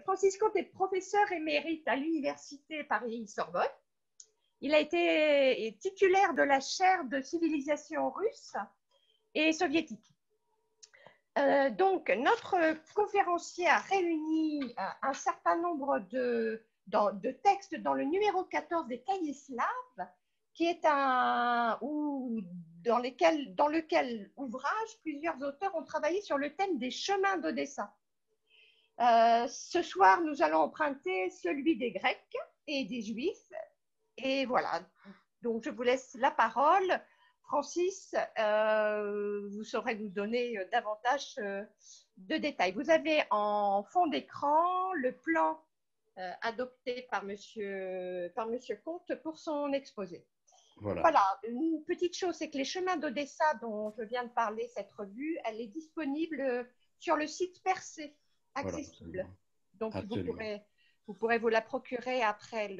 Francis Comte est professeur émérite à l'université Paris-Sorbonne. Il a été titulaire de la chaire de civilisation russe et soviétique. Donc, notre conférencier a réuni un certain nombre de textes dans le numéro 14 des Cahiers slaves, qui est dans lequel ouvrage plusieurs auteurs ont travaillé sur le thème des chemins d'Odessa. Ce soir, nous allons emprunter celui des Grecs et des Juifs. Et voilà, donc je vous laisse la parole. Francis, vous saurez nous donner davantage de détails. Vous avez en fond d'écran le plan adopté par monsieur Comte pour son exposé. Voilà, une petite chose, c'est que les chemins d'Odessa dont je viens de parler, cette revue, elle est disponible sur le site Percé, accessible. Voilà, donc vous pourrez vous la procurer après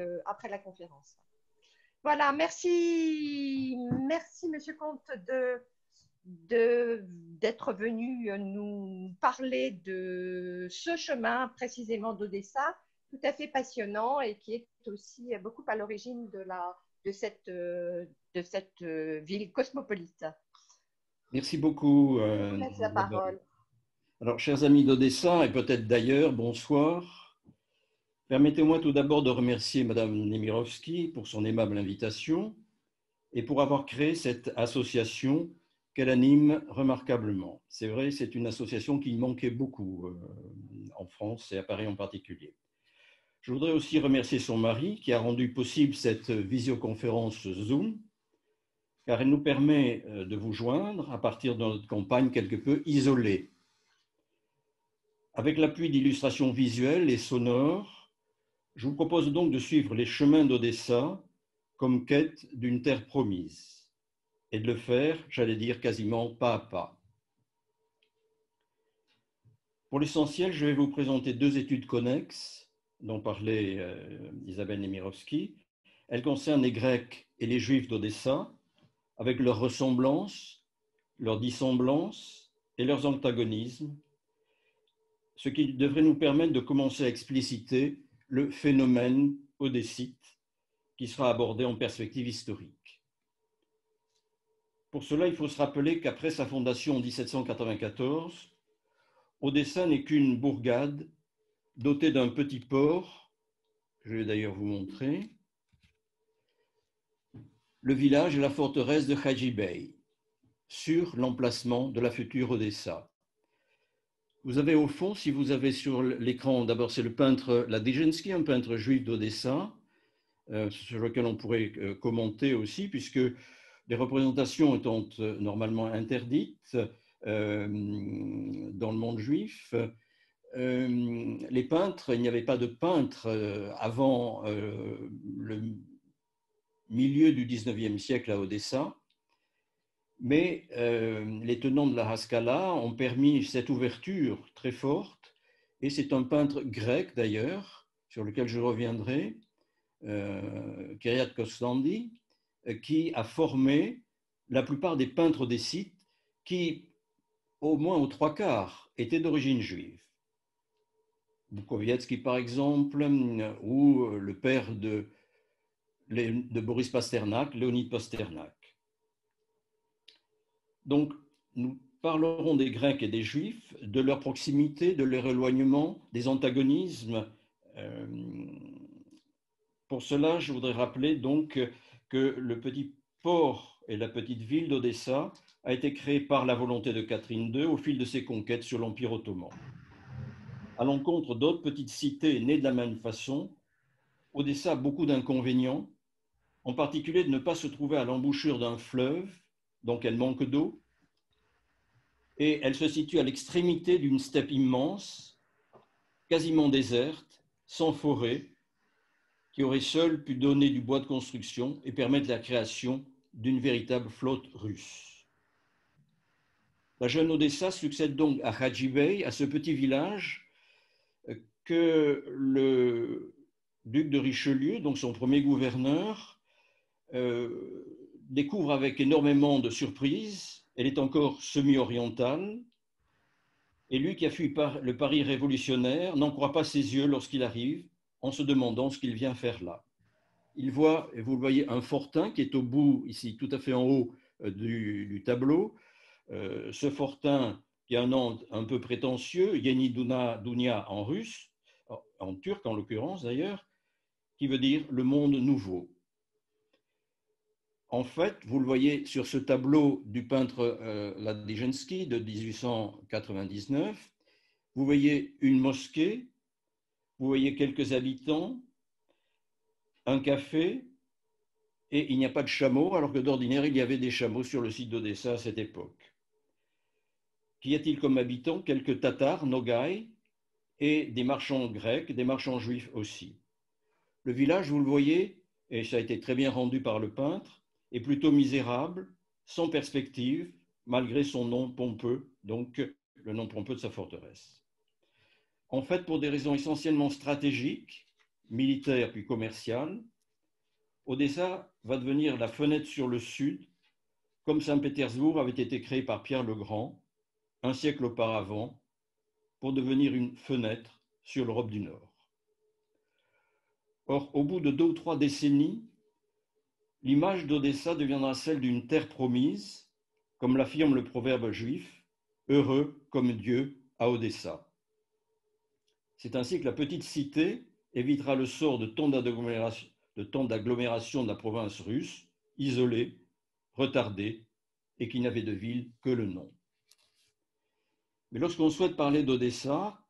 la conférence. Voilà, merci Monsieur Comte d'être venu nous parler de ce chemin précisément d'Odessa, tout à fait passionnant et qui est aussi beaucoup à l'origine de cette ville cosmopolite. Merci beaucoup. Je vous laisse la parole. Alors, chers amis d'Odessa et peut-être d'ailleurs, bonsoir. Permettez-moi tout d'abord de remercier Madame Nemirovsky pour son aimable invitation et pour avoir créé cette association qu'elle anime remarquablement. C'est vrai, c'est une association qui manquait beaucoup en France et à Paris en particulier. Je voudrais aussi remercier son mari qui a rendu possible cette visioconférence Zoom, car elle nous permet de vous joindre à partir de notre campagne quelque peu isolée. Avec l'appui d'illustrations visuelles et sonores, je vous propose donc de suivre les chemins d'Odessa comme quête d'une terre promise et de le faire, j'allais dire, quasiment pas à pas. Pour l'essentiel, je vais vous présenter deux études connexes dont parlait Isabelle Nemirovsky. Elles concernent les Grecs et les Juifs d'Odessa avec leurs ressemblances, leurs dissemblances et leurs antagonismes, ce qui devrait nous permettre de commencer à expliciter le phénomène odessite qui sera abordé en perspective historique. Pour cela, il faut se rappeler qu'après sa fondation en 1794, Odessa n'est qu'une bourgade dotée d'un petit port, je vais d'ailleurs vous montrer, le village et la forteresse de Hadji Bey, sur l'emplacement de la future Odessa. Vous avez au fond, si vous avez sur l'écran, d'abord c'est le peintre Ladijensky, un peintre juif d'Odessa, sur lequel on pourrait commenter aussi, puisque les représentations étant normalement interdites dans le monde juif, les peintres, il n'y avait pas de peintres avant le milieu du 19e siècle à Odessa, mais les tenants de la Haskalah ont permis cette ouverture très forte, et c'est un peintre grec d'ailleurs, sur lequel je reviendrai, Kyriat Kostandi, qui a formé la plupart des peintres des sites qui, au moins aux trois quarts, étaient d'origine juive. Bukowiecki, par exemple, ou le père de Boris Pasternak, Léonid Pasternak. Donc, nous parlerons des Grecs et des Juifs, de leur proximité, de leur éloignement, des antagonismes. Pour cela, je voudrais rappeler donc que le petit port et la petite ville d'Odessa a été créé par la volonté de Catherine II au fil de ses conquêtes sur l'Empire ottoman. À l'encontre d'autres petites cités nées de la même façon, Odessa a beaucoup d'inconvénients, en particulier de ne pas se trouver à l'embouchure d'un fleuve, donc elle manque d'eau, et elle se situe à l'extrémité d'une steppe immense, quasiment déserte, sans forêt, qui aurait seule pu donner du bois de construction et permettre la création d'une véritable flotte russe. La jeune Odessa succède donc à Hadji Bey, à ce petit village que le duc de Richelieu, donc son premier gouverneur, découvre avec énormément de surprise. Elle est encore semi-orientale. Et lui qui a fui le Paris révolutionnaire n'en croit pas ses yeux lorsqu'il arrive, en se demandant ce qu'il vient faire là. Il voit, et vous le voyez, un fortin qui est au bout, ici, tout à fait en haut du tableau. Ce fortin qui a un nom un peu prétentieux, Yeni Dunya en russe, en turc en l'occurrence d'ailleurs, qui veut dire le monde nouveau. En fait, vous le voyez sur ce tableau du peintre Ladijensky de 1899, vous voyez une mosquée, vous voyez quelques habitants, un café, et il n'y a pas de chameaux, alors que d'ordinaire, il y avait des chameaux sur le site d'Odessa à cette époque. Qu'y a-t-il comme habitants? Quelques Tatars, Nogaï, et des marchands grecs, des marchands juifs aussi. Le village, vous le voyez, et ça a été très bien rendu par le peintre, est plutôt misérable, sans perspective, malgré son nom pompeux, donc le nom pompeux de sa forteresse. En fait, pour des raisons essentiellement stratégiques, militaires puis commerciales, Odessa va devenir la fenêtre sur le sud, comme Saint-Pétersbourg avait été créé par Pierre le Grand, un siècle auparavant, pour devenir une fenêtre sur l'Europe du Nord. Or, au bout de 2 ou 3 décennies, l'image d'Odessa deviendra celle d'une terre promise, comme l'affirme le proverbe juif, heureux comme Dieu à Odessa. C'est ainsi que la petite cité évitera le sort de tant d'agglomérations de la province russe, isolée, retardée, et qui n'avait de ville que le nom. Mais lorsqu'on souhaite parler d'Odessa,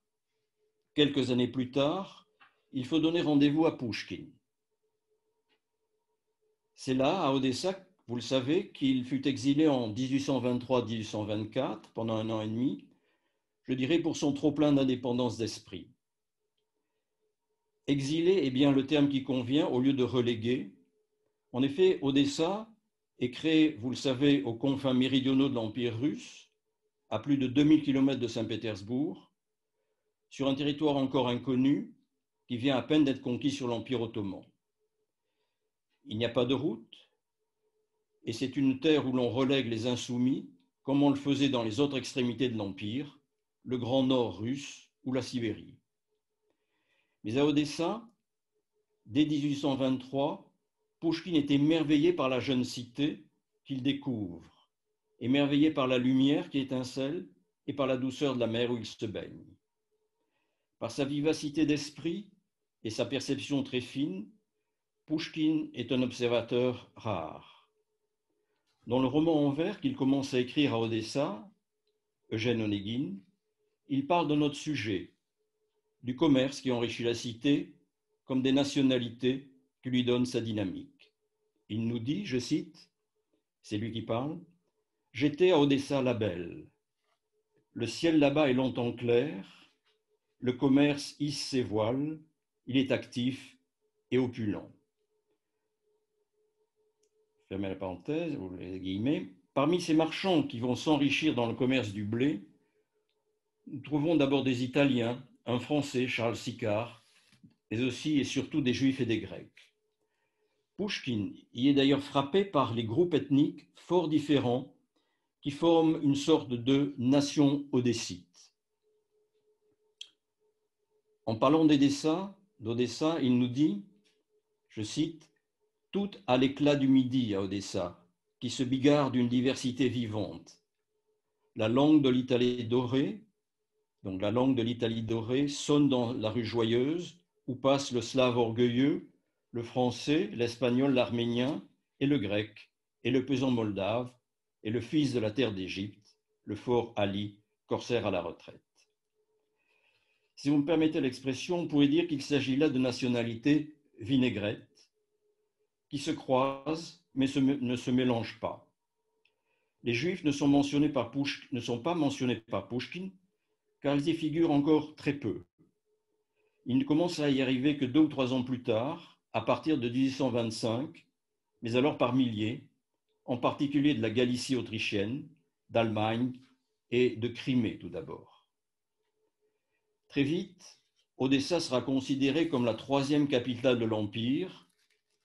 quelques années plus tard, il faut donner rendez-vous à Pouchkine. C'est là, à Odessa, vous le savez, qu'il fut exilé en 1823-1824, pendant 1 an et demi, je dirais pour son trop-plein d'indépendance d'esprit. Exilé est bien le terme qui convient au lieu de relégué. En effet, Odessa est créée, vous le savez, aux confins méridionaux de l'Empire russe, à plus de 2000 km de Saint-Pétersbourg, sur un territoire encore inconnu qui vient à peine d'être conquis sur l'Empire ottoman. Il n'y a pas de route, et c'est une terre où l'on relègue les insoumis, comme on le faisait dans les autres extrémités de l'Empire, le Grand Nord russe ou la Sibérie. Mais à Odessa, dès 1823, Pouchkine est émerveillé par la jeune cité qu'il découvre, émerveillé par la lumière qui étincelle et par la douceur de la mer où il se baigne. Par sa vivacité d'esprit et sa perception très fine, Pouchkine est un observateur rare. Dans le roman en vers qu'il commence à écrire à Odessa, Eugène Onéguine, il parle de notre sujet, du commerce qui enrichit la cité comme des nationalités qui lui donnent sa dynamique. Il nous dit, je cite, c'est lui qui parle, « J'étais à Odessa la belle. Le ciel là-bas est longtemps clair, le commerce hisse ses voiles, il est actif et opulent. » Fermez la parenthèse, ou les guillemets. Parmi ces marchands qui vont s'enrichir dans le commerce du blé, nous trouvons d'abord des Italiens, un Français, Charles Sicard, mais aussi et surtout des Juifs et des Grecs. Pouchkine y est d'ailleurs frappé par les groupes ethniques fort différents qui forment une sorte de nation odessite. En parlant d'Odessa, il nous dit, je cite, « Tout à l'éclat du midi à Odessa, qui se bigarre d'une diversité vivante. La langue de l'Italie dorée, donc la langue de l'Italie dorée, sonne dans la rue joyeuse où passe le slave orgueilleux, le français, l'espagnol, l'arménien et le grec, et le pesant moldave, et le fils de la terre d'Égypte, le fort Ali, corsaire à la retraite. » Si vous me permettez l'expression, on pourrait dire qu'il s'agit là de nationalités vinaigrettes qui se croisent mais ne se mélangent pas. Les Juifs ne sont pas mentionnés par Pouchkine car ils y figurent encore très peu. Ils ne commencent à y arriver que 2 ou 3 ans plus tard, à partir de 1825, mais alors par milliers, en particulier de la Galicie autrichienne, d'Allemagne et de Crimée tout d'abord. Très vite, Odessa sera considérée comme la 3e capitale de l'Empire,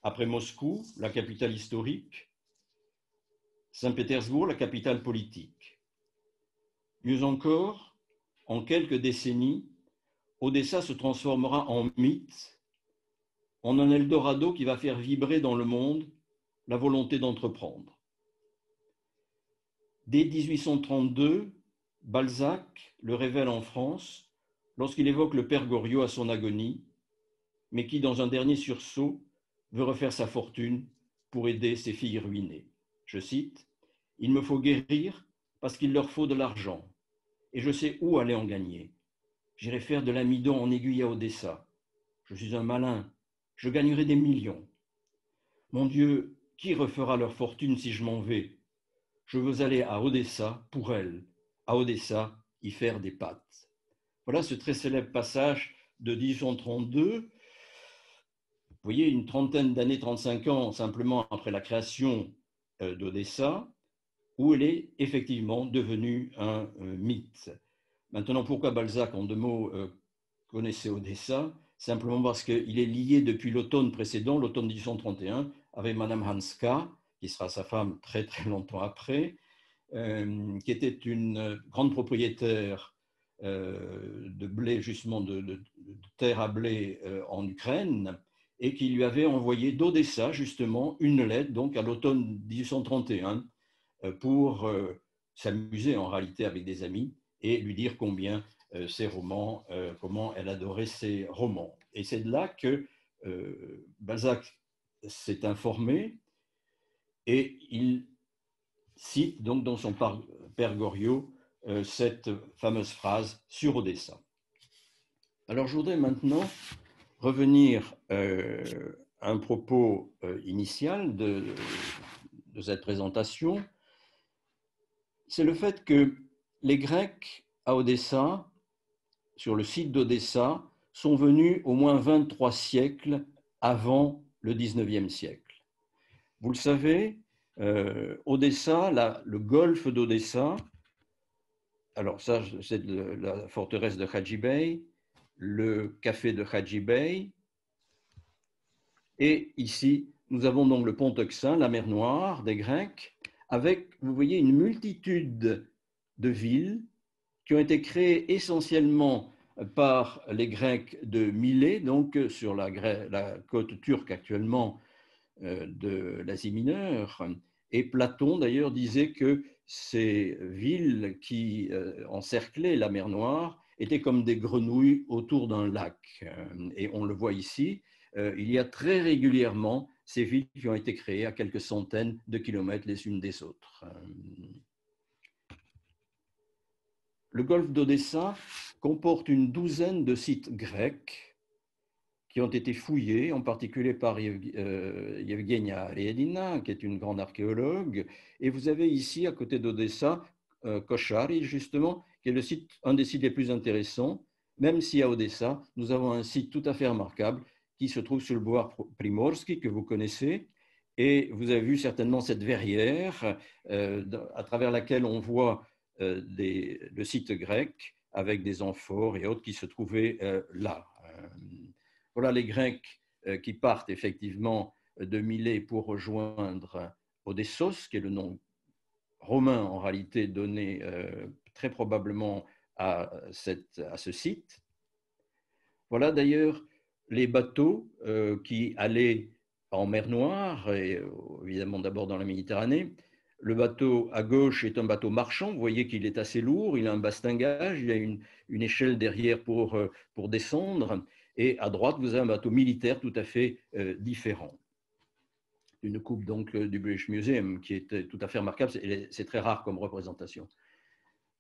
après Moscou, la capitale historique, Saint-Pétersbourg, la capitale politique. Mieux encore, En quelques décennies, Odessa se transformera en mythe, en un Eldorado qui va faire vibrer dans le monde la volonté d'entreprendre. Dès 1832, Balzac le révèle en France lorsqu'il évoque le père Goriot à son agonie, mais qui, dans un dernier sursaut, veut refaire sa fortune pour aider ses filles ruinées. Je cite, « Il me faut guérir parce qu'il leur faut de l'argent, et je sais où aller en gagner. J'irai faire de l'amidon en aiguille à Odessa. Je suis un malin, je gagnerai des millions. Mon Dieu, qui refera leur fortune si je m'en vais? Je veux aller à Odessa pour elles, à Odessa y faire des pâtes. » Voilà ce très célèbre passage de 1832. Vous voyez, une trentaine d'années, 35 ans simplement après la création d'Odessa, où elle est effectivement devenue un mythe. Maintenant, pourquoi Balzac, en deux mots, connaissait Odessa? Simplement parce qu'il est lié depuis l'automne précédent, l'automne 1831, avec Madame Hanska, qui sera sa femme très très longtemps après, qui était une grande propriétaire de blé, justement de terre à blé en Ukraine, et qui lui avait envoyé d'Odessa justement une lettre, donc à l'automne 1831, pour s'amuser en réalité avec des amis et lui dire combien ses romans, comment elle adorait ses romans. Et c'est de là que Balzac s'est informé et il cite donc dans son Père Goriot cette fameuse phrase sur Odessa. Alors je voudrais maintenant revenir à un propos initial de cette présentation. C'est le fait que les Grecs à Odessa, sur le site d'Odessa, sont venus au moins 23 siècles avant le 19e siècle. Vous le savez, Odessa, le golfe d'Odessa, alors ça c'est la forteresse de Hadji Bey, le café de Hadji Bey, et ici nous avons donc le pont Euxin, la mer Noire des Grecs, avec, vous voyez, une multitude de villes qui ont été créées essentiellement par les Grecs de Milet, donc sur la côte turque actuellement de l'Asie mineure. Et Platon, d'ailleurs, disait que ces villes qui encerclaient la mer Noire étaient comme des grenouilles autour d'un lac. Et on le voit ici, il y a très régulièrement ces villes qui ont été créées à quelques centaines de kilomètres les unes des autres. Le golfe d'Odessa comporte une douzaine de sites grecs qui ont été fouillés, en particulier par Yevgenia Redina, qui est une grande archéologue. Et vous avez ici, à côté d'Odessa, Koshari, justement, qui est un des sites les plus intéressants, même si à Odessa, nous avons un site tout à fait remarquable qui se trouve sur le boulevard Primorsky, que vous connaissez. Et vous avez vu certainement cette verrière à travers laquelle on voit le site grec avec des amphores et autres qui se trouvaient là. Voilà les Grecs qui partent effectivement de Milet pour rejoindre Odessos, qui est le nom romain en réalité donné très probablement à ce site. Voilà d'ailleurs les bateaux qui allaient en mer Noire, et évidemment d'abord dans la Méditerranée. Le bateau à gauche est un bateau marchand, vous voyez qu'il est assez lourd, il a un bastingage, il a une échelle derrière pour descendre, et à droite vous avez un bateau militaire tout à fait différent. Une coupe donc du British Museum qui est tout à fait remarquable, c'est très rare comme représentation.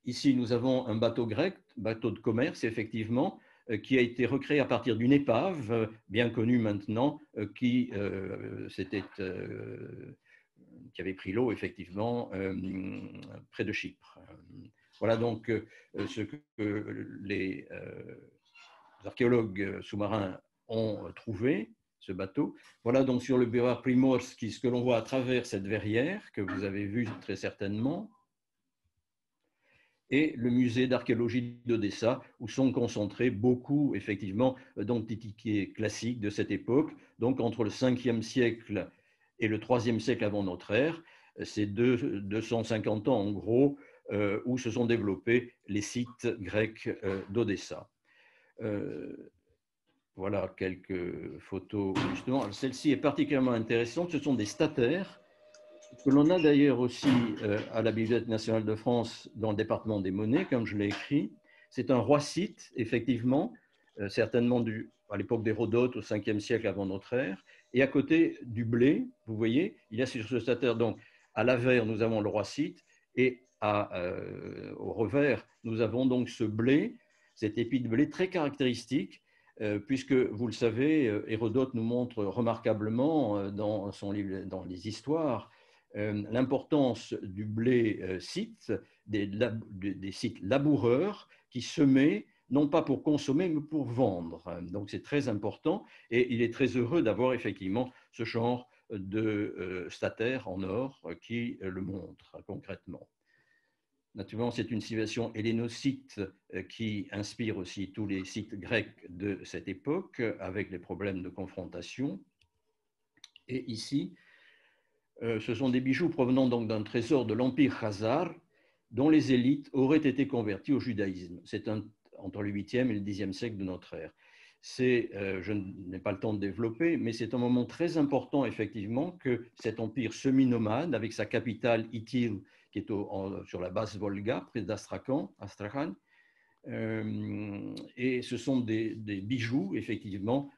Ici nous avons un bateau grec, bateau de commerce effectivement, qui a été recréé à partir d'une épave bien connue maintenant, qui avait pris l'eau effectivement près de Chypre. Voilà donc ce que les archéologues sous-marins ont trouvé, ce bateau. Voilà donc sur le boulevard Primorski ce que l'on voit à travers cette verrière que vous avez vu très certainement, et le musée d'archéologie d'Odessa, où sont concentrés beaucoup, effectivement, d'antiquités classiques de cette époque, donc entre le 5e siècle et le 3e siècle avant notre ère. C'est 250 ans, en gros, où se sont développés les sites grecs d'Odessa. Voilà quelques photos, justement. Celle-ci est particulièrement intéressante. Ce sont des stataires que l'on a d'ailleurs aussi à la Bibliothèque nationale de France dans le département des monnaies, comme je l'ai écrit. C'est un roi-site, effectivement, certainement à l'époque d'Hérodote, au 5e siècle avant notre ère. Et à côté du blé, vous voyez, il y a sur ce stataire, donc à l'avers, nous avons le roi-site, et au revers, nous avons donc ce blé, cet épi de blé très caractéristique, puisque, vous le savez, Hérodote nous montre remarquablement dans son livre, dans les histoires, l'importance du blé site, des sites laboureurs qui semaient, non pas pour consommer, mais pour vendre. Donc c'est très important et il est très heureux d'avoir effectivement ce genre de stataire en or qui le montre concrètement. Naturellement, c'est une civilisation hellénocite qui inspire aussi tous les sites grecs de cette époque avec les problèmes de confrontation. Et ici, ce sont des bijoux provenant donc d'un trésor de l'Empire Khazar dont les élites auraient été converties au judaïsme. C'est entre le 8e et le 10e siècle de notre ère. Je n'ai pas le temps de développer, mais c'est un moment très important, effectivement, que cet empire semi-nomade, avec sa capitale Itil, qui est sur la basse Volga, près d'Astrakhan, et ce sont des bijoux, effectivement,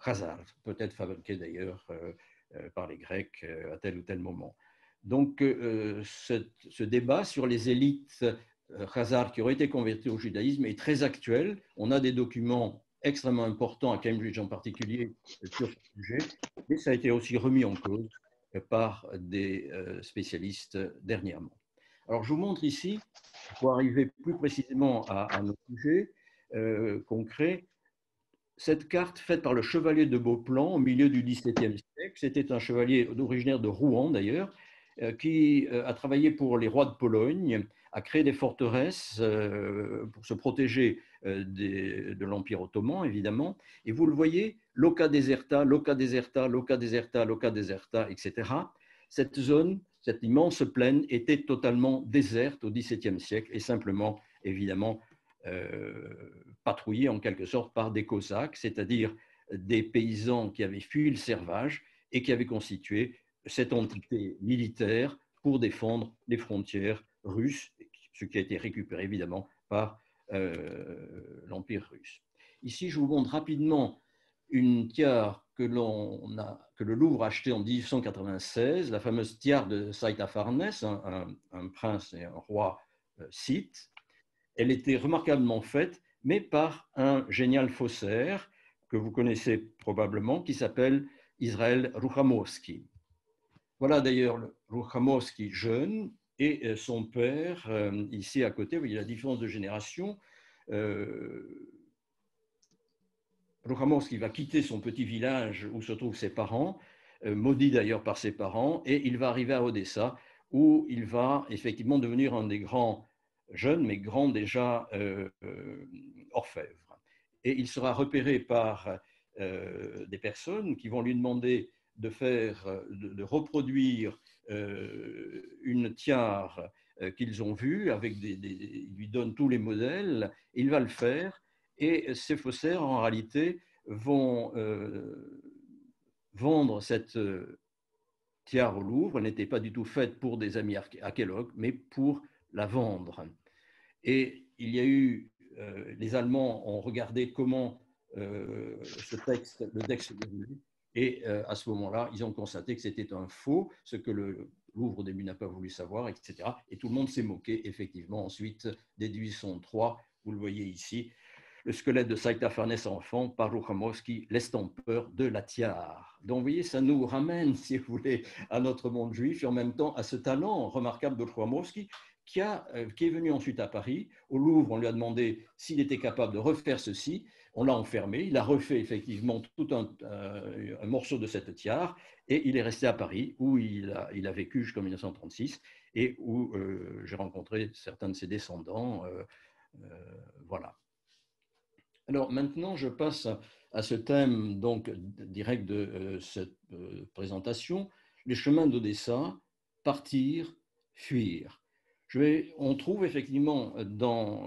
Khazar, peut-être fabriqués d'ailleurs par les Grecs à tel ou tel moment. Donc, ce débat sur les élites khazars qui auraient été converties au judaïsme est très actuel. On a des documents extrêmement importants, à Cambridge en particulier, sur ce sujet, mais ça a été aussi remis en cause par des spécialistes dernièrement. Alors, je vous montre ici, pour arriver plus précisément à nos sujets concrets, cette carte faite par le chevalier de Beauplan au milieu du XVIIe siècle. C'était un chevalier originaire de Rouen d'ailleurs, qui a travaillé pour les rois de Pologne, a créé des forteresses pour se protéger de l'Empire ottoman, évidemment. Et vous le voyez, Loca Deserta, Loca Deserta, Loca Deserta, Loca Deserta, etc. Cette zone, cette immense plaine était totalement déserte au XVIIe siècle et simplement, évidemment, patrouillés en quelque sorte par des Cosaques, c'est-à-dire des paysans qui avaient fui le servage et qui avaient constitué cette entité militaire pour défendre les frontières russes, ce qui a été récupéré évidemment par l'Empire russe. Ici, je vous montre rapidement une tiare que le Louvre a achetée en 1896, la fameuse tiare de Saïta-Farnès, un prince et un roi scythe. Elle était remarquablement faite, mais par un génial faussaire que vous connaissez probablement, qui s'appelle Israël Ruchamovski. Voilà d'ailleurs Ruchamovski jeune et son père, ici à côté, vous voyez la différence de génération. Ruchamovski va quitter son petit village où se trouvent ses parents, maudit d'ailleurs par ses parents, et il va arriver à Odessa, où il va effectivement devenir un des grands, jeune mais grand déjà, orfèvre. Et il sera repéré par des personnes qui vont lui demander de reproduire une tiare qu'ils ont vue, ils lui donnent tous les modèles, il va le faire, et ces faussaires, en réalité, vont vendre cette tiare au Louvre. Elle n'était pas du tout faite pour des amis archéologues, mais pour la vendre. Et il y a eu, les Allemands ont regardé comment le texte déroulait, et à ce moment-là, ils ont constaté que c'était un faux, ce que le Louvre au début n'a pas voulu savoir, etc. Et tout le monde s'est moqué, effectivement, ensuite, dès 1803, vous le voyez ici, le squelette de Saïta-Farnès enfant par Ruchamovski, l'estompeur de la tiare. Donc, vous voyez, ça nous ramène, si vous voulez, à notre monde juif et en même temps à ce talent remarquable de Ruchamovski qui est venu ensuite à Paris. Au Louvre, on lui a demandé s'il était capable de refaire ceci. On l'a enfermé. Il a refait effectivement tout un morceau de cette tiare et il est resté à Paris où il a vécu jusqu'en 1936 et où j'ai rencontré certains de ses descendants. Voilà. Alors maintenant, je passe à ce thème donc direct de cette présentation, les chemins d'Odessa, partir, fuir. On trouve effectivement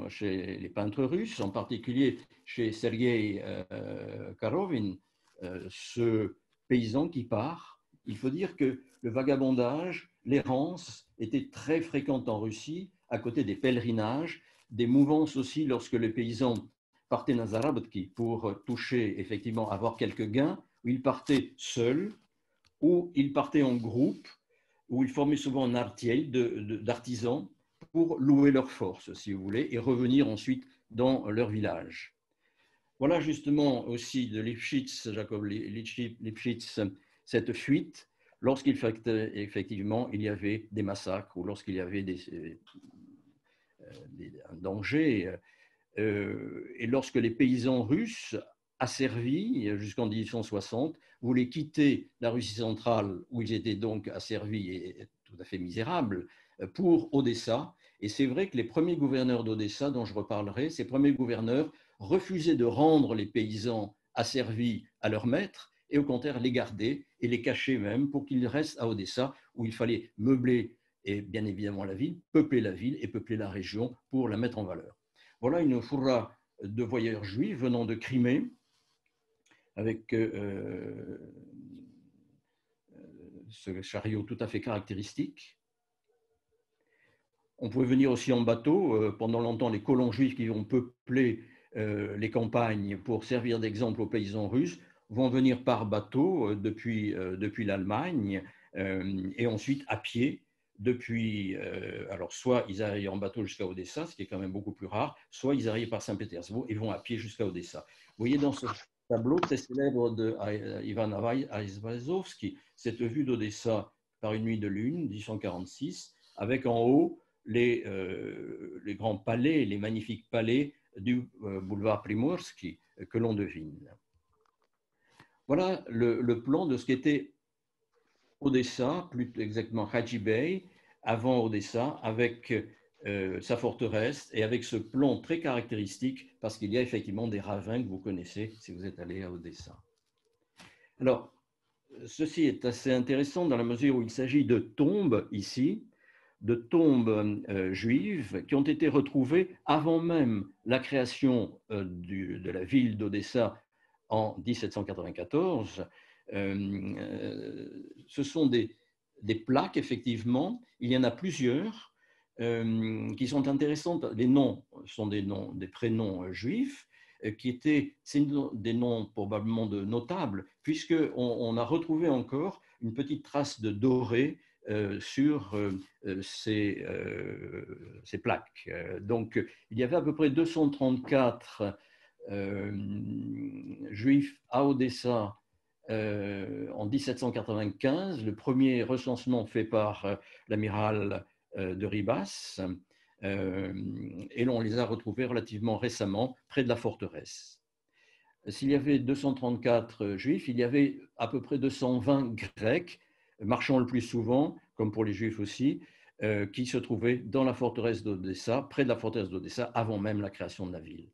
chez les peintres russes, en particulier chez Sergei Karovin, ce paysan qui part. Il faut dire que le vagabondage, l'errance était très fréquente en Russie, à côté des pèlerinages, des mouvances aussi lorsque les paysans partaient dans Zarabotki pour toucher, effectivement, avoir quelques gains, où ils partaient seuls, ou ils partaient en groupe, où ils formaient souvent un artiel d'artisans pour louer leurs forces, si vous voulez, et revenir ensuite dans leur village. Voilà justement aussi de Lipschitz, Jacob Lipschitz, cette fuite lorsqu'il effectivement il y avait des massacres ou lorsqu'il y avait un danger. Et lorsque les paysans russes, asservis jusqu'en 1860, voulaient quitter la Russie centrale, où ils étaient donc asservis et tout à fait misérables, pour Odessa. Et c'est vrai que les premiers gouverneurs d'Odessa, dont je reparlerai, ces premiers gouverneurs refusaient de rendre les paysans asservis à leur maître, et au contraire les garder et les cacher même pour qu'ils restent à Odessa, où il fallait meubler et bien évidemment la ville, peupler la ville et peupler la région pour la mettre en valeur. Voilà une fourra de voyageurs juifs venant de Crimée, avec ce chariot tout à fait caractéristique. On pouvait venir aussi en bateau. Pendant longtemps, les colons juifs qui vont peupler les campagnes pour servir d'exemple aux paysans russes vont venir par bateau depuis l'Allemagne et ensuite à pied depuis, alors soit ils arrivent en bateau jusqu'à Odessa, ce qui est quand même beaucoup plus rare, soit ils arrivent par Saint-Pétersbourg et vont à pied jusqu'à Odessa. Vous voyez dans ce tableau très célèbre de Ivan Aizvazovski, cette vue d'Odessa par une nuit de lune, 1846, avec en haut les grands palais, les magnifiques palais du boulevard Primorsky que l'on devine. Voilà le plan de ce qu'était Odessa, plus exactement Hadji Bey, avant Odessa, avec sa forteresse et avec ce plan très caractéristique, parce qu'il y a effectivement des ravins que vous connaissez si vous êtes allé à Odessa. Alors, ceci est assez intéressant dans la mesure où il s'agit de tombes ici, de tombes juives qui ont été retrouvées avant même la création de la ville d'Odessa en 1794. Ce sont des plaques, effectivement. Il y en a plusieurs qui sont intéressantes. Les noms sont des prénoms juifs qui étaient des noms probablement de notables, puisqu'on a retrouvé encore une petite trace de doré sur ces plaques. Donc, il y avait à peu près 234 juifs à Odessa en 1795, le premier recensement fait par l'amiral de Ribas, et on les a retrouvés relativement récemment près de la forteresse. S'il y avait 234 juifs, il y avait à peu près 220 grecs, marchant le plus souvent, comme pour les juifs aussi, qui se trouvaient dans la forteresse d'Odessa, près de la forteresse d'Odessa, avant même la création de la ville.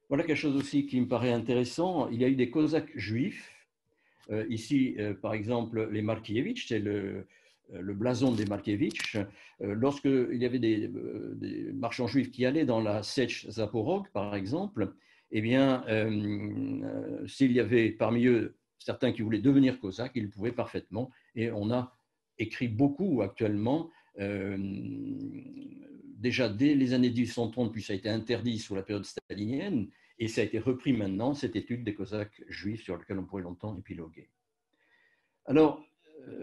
Voilà quelque chose aussi qui me paraît intéressant. Il y a eu des Cosaques juifs. Ici, par exemple, les Markievitch, c'est le blason des Markievitch. Lorsqu'il y avait des marchands juifs qui allaient dans la Sech Zaporog, par exemple, eh bien, s'il y avait parmi eux certains qui voulaient devenir cosaques, ils le pouvaient parfaitement. Et on a écrit beaucoup actuellement, déjà dès les années 1830, puis ça a été interdit sous la période stalinienne, et ça a été repris maintenant, cette étude des Cosaques juifs sur laquelle on pourrait longtemps épiloguer. Alors,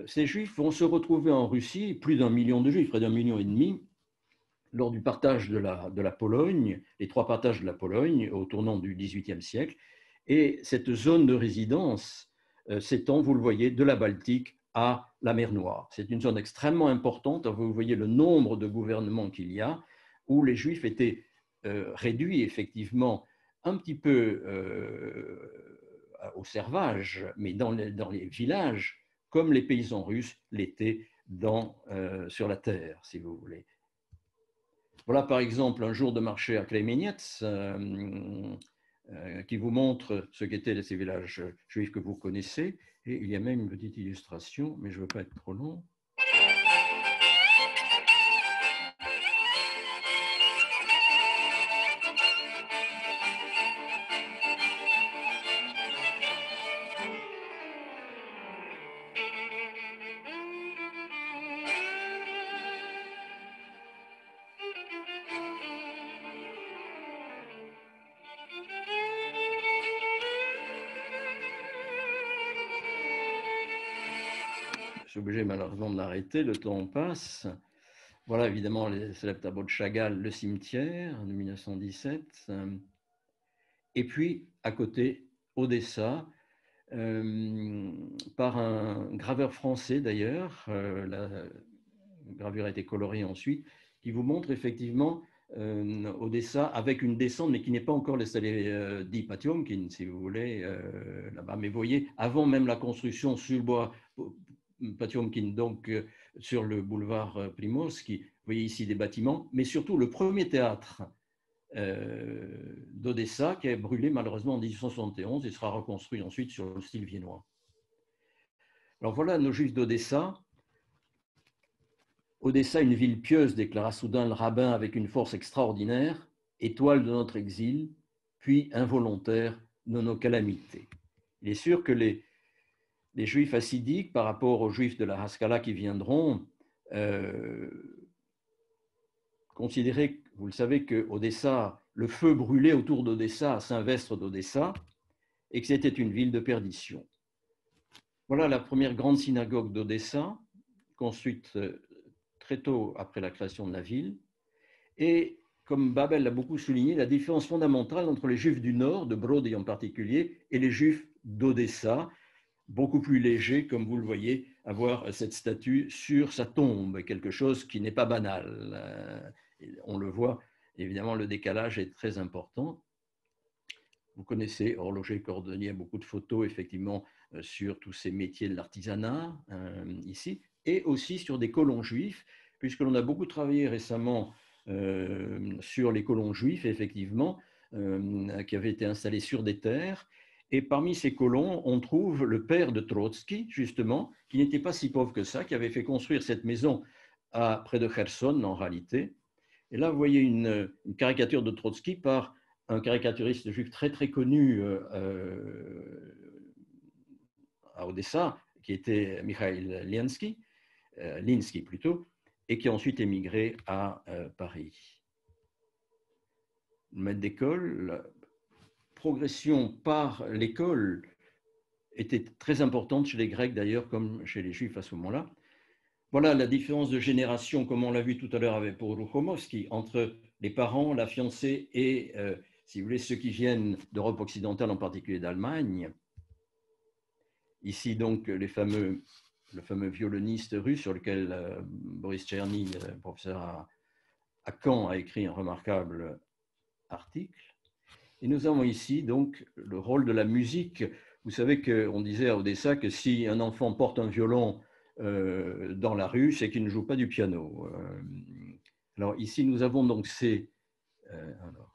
ces juifs vont se retrouver en Russie, plus d'1 million de juifs, près d'1,5 million, lors du partage de la Pologne, les 3 partages de la Pologne au tournant du XVIIIe siècle. Et cette zone de résidence s'étend, vous le voyez, de la Baltique à la mer Noire. C'est une zone extrêmement importante. Vous voyez le nombre de gouvernements qu'il y a, où les juifs étaient réduits effectivement un petit peu au servage, mais dans les villages, comme les paysans russes l'étaient sur la terre, si vous voulez. Voilà par exemple un jour de marché à Klemenetz qui vous montre ce qu'étaient ces villages juifs que vous connaissez. Et il y a même une petite illustration, mais je ne veux pas être trop long. suis obligé malheureusement de l'arrêter, le temps passe. Voilà évidemment les célèbres tableaux de Chagall, le cimetière de 1917. Et puis à côté, Odessa, par un graveur français d'ailleurs, la gravure a été coloriée ensuite, qui vous montre effectivement Odessa avec une descente, mais qui n'est pas encore l'installé dit Patiomkin, si vous voulez, là-bas. Mais vous voyez, avant même la construction sur le bois Patiomkin, donc sur le boulevard Primorsky, vous voyez ici des bâtiments, mais surtout le premier théâtre d'Odessa qui est brûlé malheureusement en 1871 et sera reconstruit ensuite sur le style viennois. Alors voilà nos juifs d'Odessa. Odessa, une ville pieuse, déclara soudain le rabbin avec une force extraordinaire, étoile de notre exil, puis involontaire de nos calamités. Il est sûr que les juifs hassidiques, par rapport aux juifs de la Haskalah qui viendront, considéraient, vous le savez, que Odessa, le feu brûlait autour d'Odessa, à Saint-Vestre d'Odessa, et que c'était une ville de perdition. Voilà la première grande synagogue d'Odessa, construite très tôt après la création de la ville. Et comme Babel l'a beaucoup souligné, la différence fondamentale entre les Juifs du Nord, de Brody en particulier, et les Juifs d'Odessa, beaucoup plus légers, comme vous le voyez, avoir cette statue sur sa tombe, quelque chose qui n'est pas banal. On le voit, évidemment, le décalage est très important. Vous connaissez Horloger Cordonnier, beaucoup de photos, effectivement, sur tous ces métiers de l'artisanat, ici, et aussi sur des colons juifs, puisque l'on a beaucoup travaillé récemment sur les colons juifs, effectivement, qui avaient été installés sur des terres. Et parmi ces colons, on trouve le père de Trotsky, justement, qui n'était pas si pauvre que ça, qui avait fait construire cette maison près de Kherson, en réalité. Et là, vous voyez une caricature de Trotsky par un caricaturiste juif très, très connu à Odessa, qui était Mikhail Linsky plutôt, et qui a ensuite émigré à Paris. Le maître d'école, la progression par l'école était très importante chez les Grecs d'ailleurs, comme chez les Juifs à ce moment-là. Voilà la différence de génération, comme on l'a vu tout à l'heure avec pour Ruchomowski, entre les parents, la fiancée et, si vous voulez, ceux qui viennent d'Europe occidentale, en particulier d'Allemagne. Ici donc le fameux violoniste russe sur lequel Boris Tcherny, professeur à Caen, a écrit un remarquable article. Et nous avons ici donc le rôle de la musique. Vous savez qu'on disait à Odessa que si un enfant porte un violon dans la rue, c'est qu'il ne joue pas du piano. Alors ici nous avons donc ces... voilà.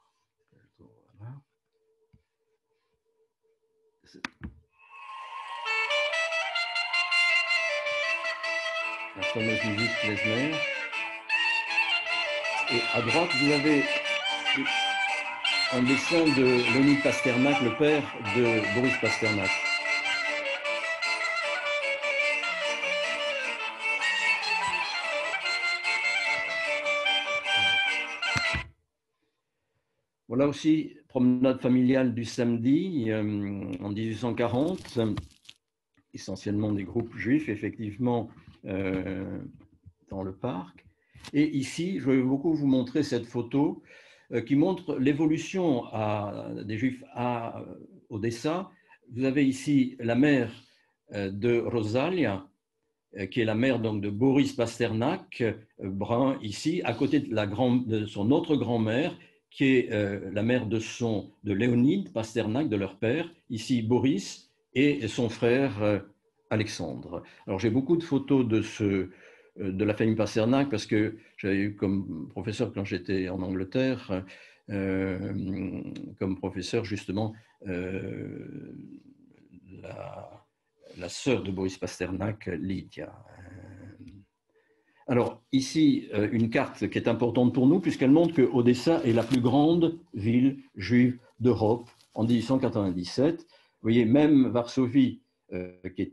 La fameuse musique Klezmer. Et à droite, vous avez un dessin de Léonid Pasternak, le père de Boris Pasternak. Voilà aussi, promenade familiale du samedi en 1840, essentiellement des groupes juifs, effectivement, dans le parc. Et ici, je vais beaucoup vous montrer cette photo qui montre l'évolution des Juifs à Odessa. Vous avez ici la mère de Rosalia, qui est la mère donc de Boris Pasternak, brun ici, à côté de son autre grand-mère, qui est la mère de Léonid Pasternak, de leur père, ici Boris, et son frère Alexandre. Alors j'ai beaucoup de photos de la famille Pasternak, parce que j'avais eu comme professeur quand j'étais en Angleterre, comme professeur justement la sœur de Boris Pasternak, Lydia. Alors ici, une carte qui est importante pour nous, puisqu'elle montre que Odessa est la plus grande ville juive d'Europe en 1897. Vous voyez, même Varsovie, qui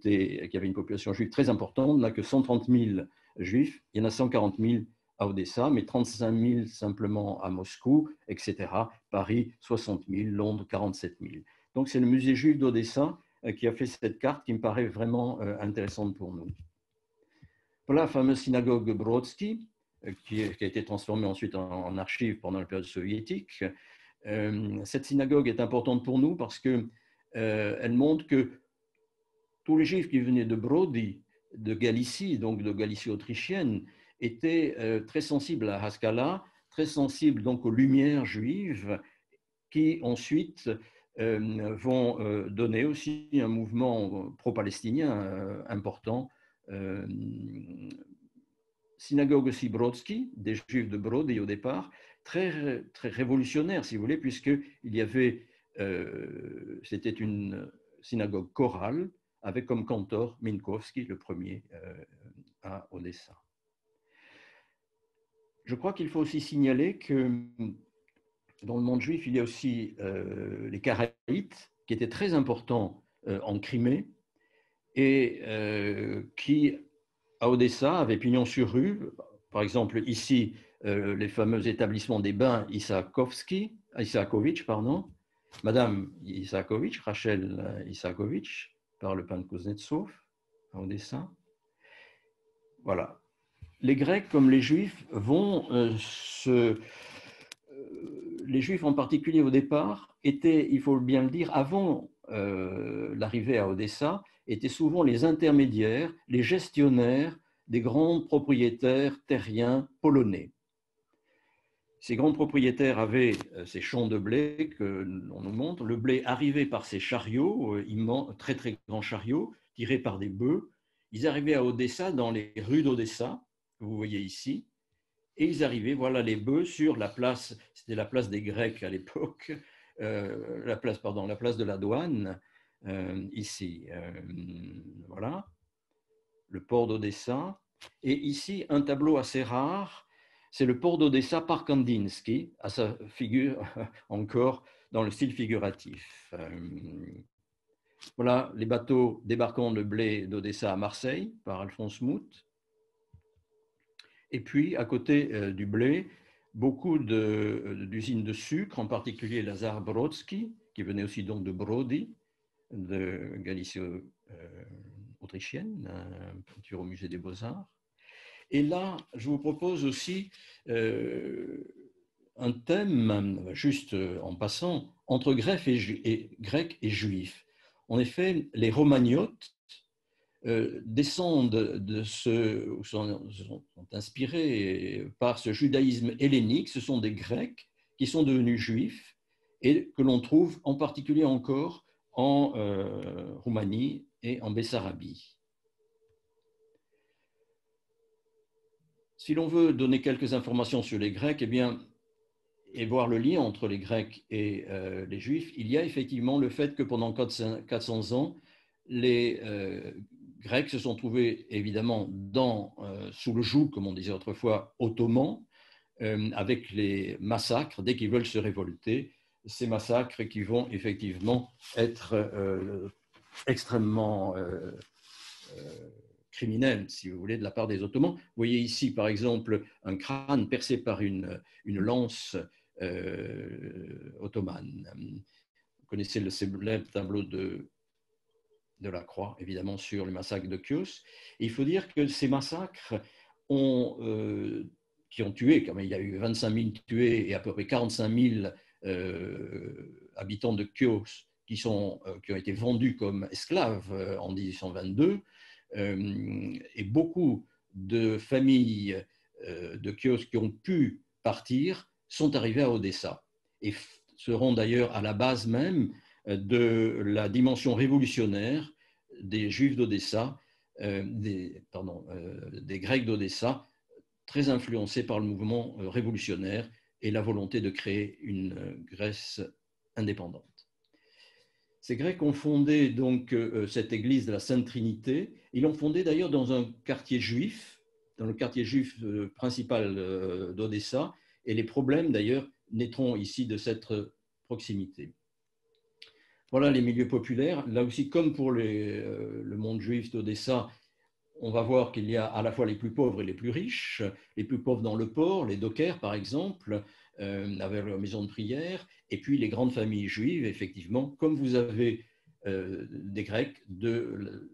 avait une population juive très importante, n'a que 130 000 juifs, il y en a 140 000 à Odessa, mais 35 000 simplement à Moscou, etc. Paris, 60 000, Londres, 47 000. Donc c'est le musée juif d'Odessa qui a fait cette carte qui me paraît vraiment intéressante pour nous. Voilà la fameuse synagogue Brodsky, qui a été transformée ensuite en archive pendant la période soviétique. Cette synagogue est importante pour nous parce qu'elle montre que tous les juifs qui venaient de Brody, de Galicie, donc de Galicie autrichienne, étaient très sensibles à Haskalah, très sensibles donc aux lumières juives, qui ensuite vont donner aussi un mouvement pro-palestinien important. Synagogue aussi Brodsky, des juifs de Brody au départ, très, très révolutionnaire, si vous voulez, puisqu'il y avait, c'était une synagogue chorale, avec comme cantor Minkowski, le premier à Odessa. Je crois qu'il faut aussi signaler que dans le monde juif, il y a aussi les Karaïtes, qui étaient très importants en Crimée, et qui, à Odessa, avaient pignon sur rue. Par exemple, ici, les fameux établissements des bains Isakovitch, Madame Isakovitch, Rachel Isakovitch, par le peintre Kuznetsov, à Odessa. Voilà. Les Grecs, comme les Juifs, les Juifs en particulier au départ, étaient, il faut bien le dire, avant l'arrivée à Odessa, étaient souvent les intermédiaires, les gestionnaires des grands propriétaires terriens polonais. Ces grands propriétaires avaient ces champs de blé que l'on nous montre. Le blé arrivait par ces chariots, très très grands chariots, tirés par des bœufs. Ils arrivaient à Odessa, dans les rues d'Odessa, que vous voyez ici, et ils arrivaient, voilà les bœufs, sur la place, c'était la place des Grecs à l'époque, la place de la douane, ici. Voilà, le port d'Odessa. Et ici, un tableau assez rare, c'est le port d'Odessa par Kandinsky, à sa figure encore dans le style figuratif. Voilà les bateaux débarquant de blé d'Odessa à Marseille par Alphonse Mout. Et puis, à côté du blé, beaucoup d'usines de sucre, en particulier Lazar Brodsky, qui venait aussi donc de Brody, de Galicie autrichienne, peinture au musée des Beaux-Arts. Et là, je vous propose aussi un thème, juste en passant, entre Grecs et Juifs. En effet, les Romagnotes descendent de sont inspirés par ce judaïsme hellénique. Ce sont des Grecs qui sont devenus juifs et que l'on trouve en particulier encore en Roumanie et en Bessarabie. Si l'on veut donner quelques informations sur les Grecs, et voir le lien entre les Grecs et les Juifs, il y a effectivement le fait que pendant 400 ans, les Grecs se sont trouvés évidemment sous le joug, comme on disait autrefois, ottoman, avec les massacres dès qu'ils veulent se révolter, ces massacres qui vont effectivement être extrêmement criminels, si vous voulez, de la part des Ottomans. Vous voyez ici, par exemple, un crâne percé par une lance ottomane. Vous connaissez le célèbre tableau de la Croix, évidemment, sur le massacre de Chios. Et il faut dire que ces massacres qui ont tué, il y a eu 25 000 tués et à peu près 45 000 habitants de Chios qui ont été vendus comme esclaves en 1822, et beaucoup de familles de Chios qui ont pu partir sont arrivées à Odessa et seront d'ailleurs à la base même de la dimension révolutionnaire des Juifs d'Odessa, des Grecs d'Odessa, très influencés par le mouvement révolutionnaire et la volonté de créer une Grèce indépendante. Ces Grecs ont fondé donc cette église de la Sainte Trinité. Ils l'ont fondée d'ailleurs dans un quartier juif, dans le quartier juif principal d'Odessa, et les problèmes d'ailleurs naîtront ici de cette proximité. Voilà les milieux populaires. Là aussi, comme pour le monde juif d'Odessa, on va voir qu'il y a à la fois les plus pauvres et les plus riches. Les plus pauvres dans le port, les dockers par exemple, avec leur maison de prière, et puis les grandes familles juives, effectivement, comme vous avez des Grecs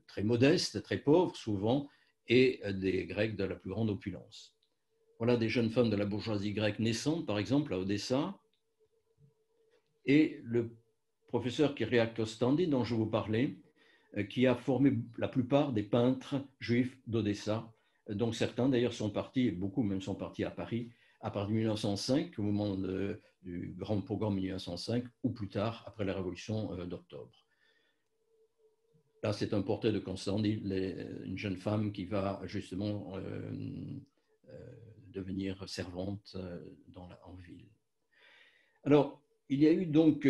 très modestes, très pauvres souvent, et des Grecs de la plus grande opulence. Voilà des jeunes femmes de la bourgeoisie grecque naissante, par exemple, à Odessa, et le professeur Kyriakos Kostandi, dont je vous parlais, qui a formé la plupart des peintres juifs d'Odessa, dont certains d'ailleurs sont partis, beaucoup même sont partis à Paris, à partir de 1905, au moment du grand pogrom 1905, ou plus tard, après la révolution d'octobre. Là, c'est un portrait de Kostandi, une jeune femme qui va justement devenir servante en ville. Alors, il y a eu donc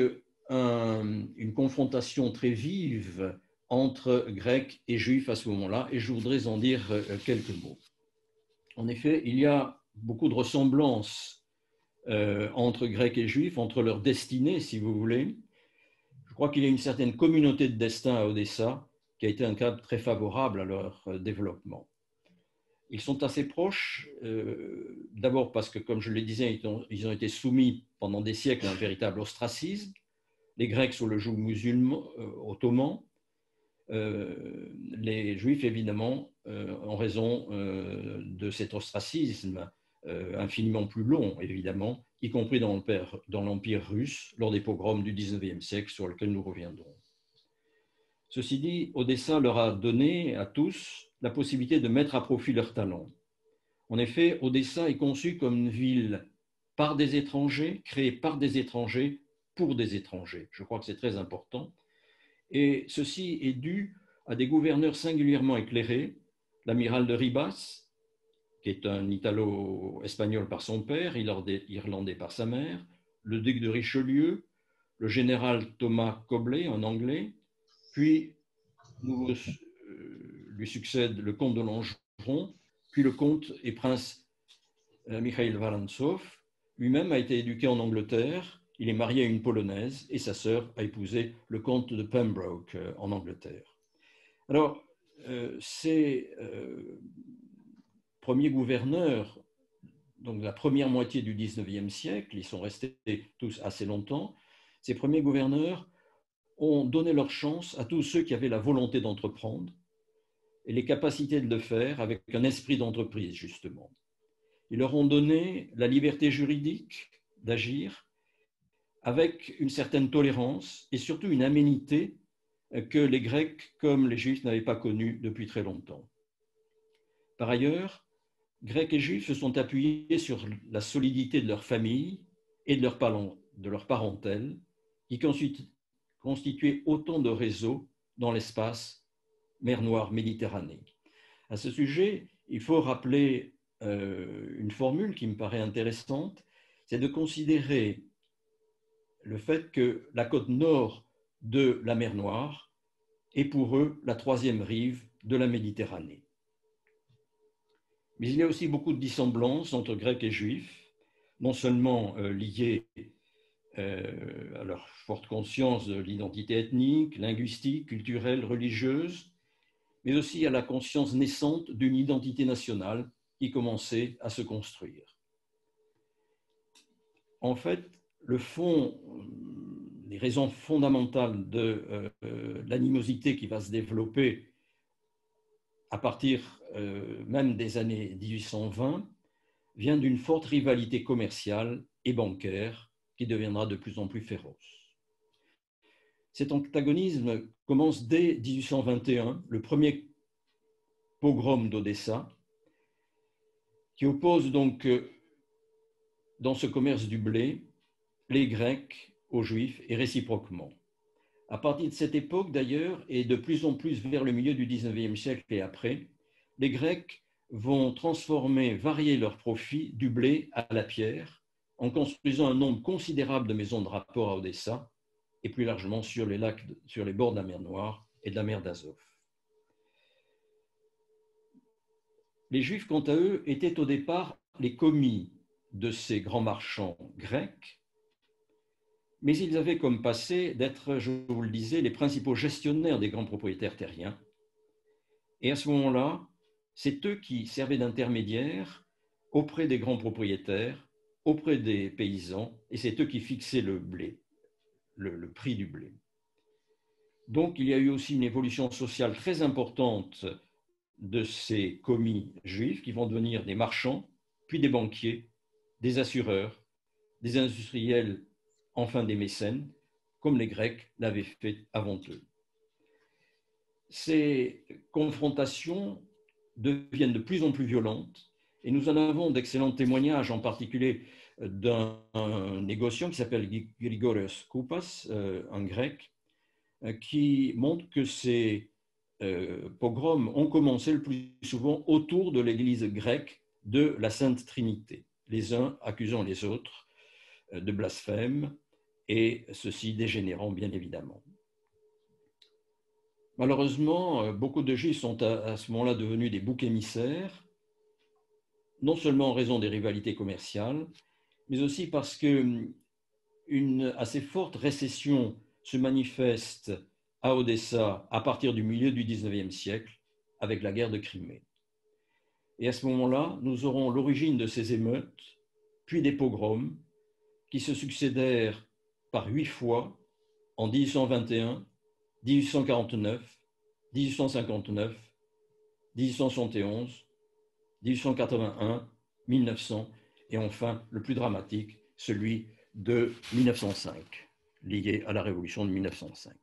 une confrontation très vive entre Grecs et Juifs à ce moment-là, et je voudrais en dire quelques mots. En effet, il y a beaucoup de ressemblances entre Grecs et Juifs, entre leurs destinées, si vous voulez. Je crois qu'il y a une certaine communauté de destin à Odessa qui a été un cadre très favorable à leur développement. Ils sont assez proches, d'abord parce que, comme je le disais, ils ont été soumis pendant des siècles à un véritable ostracisme. Les Grecs sous le joug musulman, ottoman, les Juifs, évidemment, en raison de cet ostracisme infiniment plus long, évidemment, y compris dans l'Empire russe, lors des pogroms du XIXe siècle, sur lesquels nous reviendrons. Ceci dit, Odessa leur a donné à tous la possibilité de mettre à profit leurs talents. En effet, Odessa est conçue comme une ville par des étrangers, créée par des étrangers, pour des étrangers. Je crois que c'est très important. Et ceci est dû à des gouverneurs singulièrement éclairés, l'amiral de Ribas, qui est un Italo-espagnol par son père, irlandais par sa mère, le duc de Richelieu, le général Thomas Cobley, un anglais, puis lui succède le comte de Langeron, puis le comte et prince Mikhail Vorontsov. Lui-même a été éduqué en Angleterre, il est marié à une Polonaise et sa sœur a épousé le comte de Pembroke en Angleterre. Alors, ces premiers gouverneurs, donc la première moitié du XIXe siècle, ils sont restés tous assez longtemps, ces premiers gouverneurs ont donné leur chance à tous ceux qui avaient la volonté d'entreprendre et les capacités de le faire avec un esprit d'entreprise, justement. Ils leur ont donné la liberté juridique d'agir avec une certaine tolérance et surtout une aménité que les Grecs comme les Juifs n'avaient pas connue depuis très longtemps. Par ailleurs, Grecs et Juifs se sont appuyés sur la solidité de leur famille et de leur parentèle, qui constituaient autant de réseaux dans l'espace mer Noire-Méditerranée. À ce sujet, il faut rappeler une formule qui me paraît intéressante, c'est de considérer le fait que la côte nord de la mer Noire est pour eux la troisième rive de la Méditerranée. Mais il y a aussi beaucoup de dissemblances entre Grecs et Juifs, non seulement liées à leur forte conscience de l'identité ethnique, linguistique, culturelle, religieuse, mais aussi à la conscience naissante d'une identité nationale qui commençait à se construire. En fait, les raisons fondamentales de l'animosité qui va se développer à partir même des années 1820 vient d'une forte rivalité commerciale et bancaire qui deviendra de plus en plus féroce. Cet antagonisme commence dès 1821, le premier pogrom d'Odessa, qui oppose donc dans ce commerce du blé les Grecs aux Juifs et réciproquement. À partir de cette époque d'ailleurs, et de plus en plus vers le milieu du XIXe siècle et après, les Grecs vont varier leurs profits du blé à la pierre en construisant un nombre considérable de maisons de rapport à Odessa et plus largement sur les bords de la mer Noire et de la mer d'Azov. Les Juifs, quant à eux, étaient au départ les commis de ces grands marchands grecs, mais ils avaient comme passé d'être, je vous le disais, les principaux gestionnaires des grands propriétaires terriens. Et à ce moment-là, c'est eux qui servaient d'intermédiaires auprès des grands propriétaires, auprès des paysans, et c'est eux qui fixaient le blé, le prix du blé. Donc, il y a eu aussi une évolution sociale très importante de ces commis juifs qui vont devenir des marchands, puis des banquiers, des assureurs, des industriels, enfin des mécènes, comme les Grecs l'avaient fait avant eux. Ces confrontations deviennent de plus en plus violentes et nous en avons d'excellents témoignages, en particulier d'un négociant qui s'appelle Grigorios Koupas, un grec, qui montre que ces pogroms ont commencé le plus souvent autour de l'église grecque de la Sainte Trinité, les uns accusant les autres de blasphème et ceci dégénérant bien évidemment. Malheureusement, beaucoup de Juifs sont à ce moment-là devenus des boucs émissaires, non seulement en raison des rivalités commerciales, mais aussi parce qu'une assez forte récession se manifeste à Odessa à partir du milieu du XIXe siècle avec la guerre de Crimée. Et à ce moment-là, nous aurons l'origine de ces émeutes, puis des pogroms qui se succédèrent par 8 fois en 1821, 1849, 1859, 1871, 1881, 1900 et enfin le plus dramatique, celui de 1905, lié à la révolution de 1905.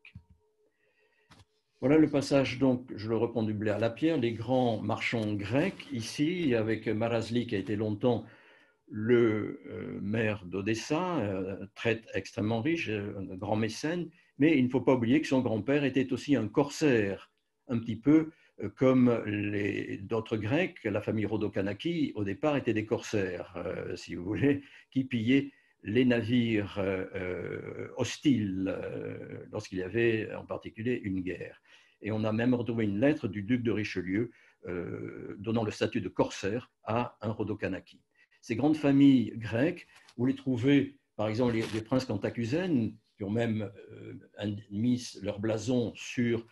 Voilà le passage, donc, je le reprends du blé à la pierre, les grands marchands grecs, ici, avec Marasli qui a été longtemps le maire d'Odessa, traite extrêmement riche, un grand mécène, mais il ne faut pas oublier que son grand-père était aussi un corsaire, un petit peu comme d'autres Grecs. La famille Rodokanaki, au départ, étaient des corsaires, si vous voulez, qui pillaient les navires hostiles lorsqu'il y avait en particulier une guerre. Et on a même retrouvé une lettre du duc de Richelieu donnant le statut de corsaire à un Rodokanaki. Ces grandes familles grecques, vous les trouvez, par exemple, les princes cantacuzènes, qui ont même mis leur blason sur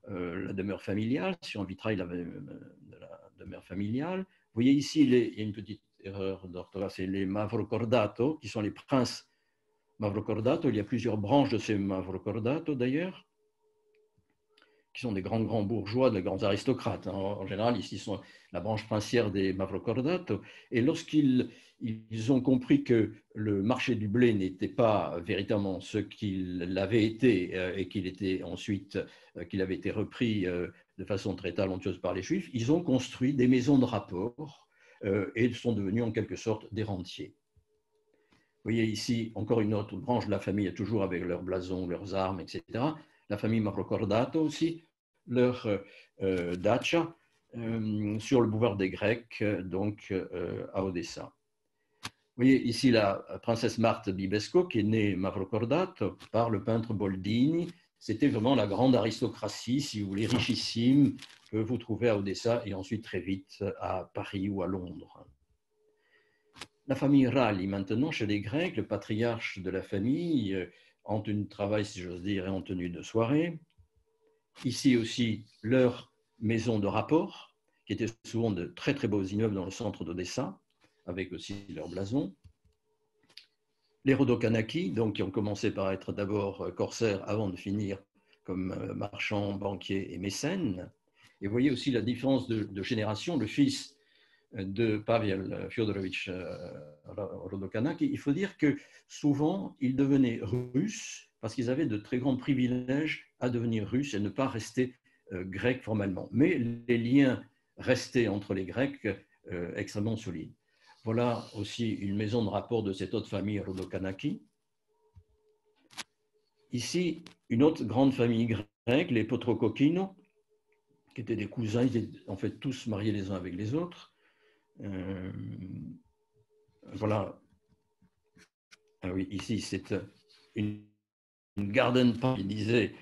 la demeure familiale, sur un vitrail de la demeure familiale. Vous voyez ici, il y a une petite erreur d'orthographe, c'est les Mavrocordato, qui sont les princes Mavrocordato. Il y a plusieurs branches de ces Mavrocordato, d'ailleurs, qui sont des grands bourgeois, des grands aristocrates. En général, ici sont la branche princière des Mavrocordato. Et lorsqu'ils ont compris que le marché du blé n'était pas véritablement ce qu'il l'avait été et qu'il était ensuite, qu'il avait été repris de façon très talentueuse par les Juifs, ils ont construit des maisons de rapport et ils sont devenus en quelque sorte des rentiers. Vous voyez ici encore une autre branche de la famille, toujours avec leurs blasons, leurs armes, etc. La famille Mavrocordato aussi, leur dacha sur le boulevard des Grecs, donc à Odessa. Vous voyez ici la princesse Marthe Bibesco, qui est née Mavrocordato par le peintre Boldini. C'était vraiment la grande aristocratie, si vous voulez, richissime, que vous trouvez à Odessa et ensuite très vite à Paris ou à Londres. La famille Ralli, maintenant, chez les Grecs, le patriarche de la famille, en tenue de travail, si j'ose dire, et en tenue de soirée. Ici aussi, leur maison de rapport, qui étaient souvent de très très beaux immeubles dans le centre d'Odessa, avec aussi leur blason. Les Rodokanaki, donc, qui ont commencé par être d'abord corsaires avant de finir comme marchands, banquiers et mécènes. Et vous voyez aussi la différence de génération. Le fils de Pavel Fyodorovitch Rodokanaki, il faut dire que souvent, ils devenaient russes parce qu'ils avaient de très grands privilèges à devenir russes et ne pas rester grecs formellement. Mais les liens restaient entre les Grecs extrêmement solides. Voilà aussi une maison de rapport de cette autre famille Rodokanaki. Ici, une autre grande famille grecque, les Potrokokino, qui étaient des cousins, ils étaient en fait tous mariés les uns avec les autres. Voilà. Ah oui, ici, c'est une garden party, disait,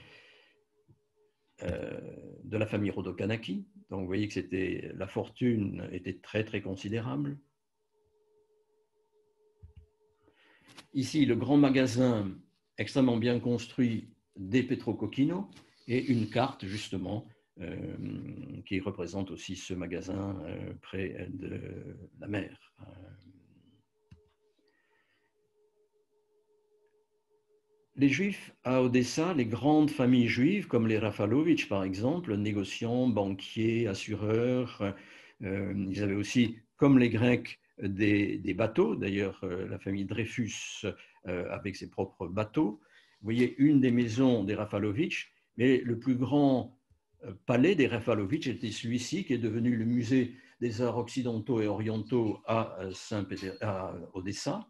de la famille Rodokanaki. Donc, vous voyez que la fortune était très, très considérable. Ici, le grand magasin extrêmement bien construit des Petrokokino et une carte, justement, qui représente aussi ce magasin près de la mer. les Juifs à Odessa, les grandes familles juives, comme les Rafalovitch par exemple, négociants, banquiers, assureurs, ils avaient aussi, comme les Grecs, des bateaux. D'ailleurs, la famille Dreyfus avec ses propres bateaux. Vous voyez, une des maisons des Rafalovitch, mais le plus grand palais des Rafalovitch était celui-ci, qui est devenu le musée des arts occidentaux et orientaux à Odessa.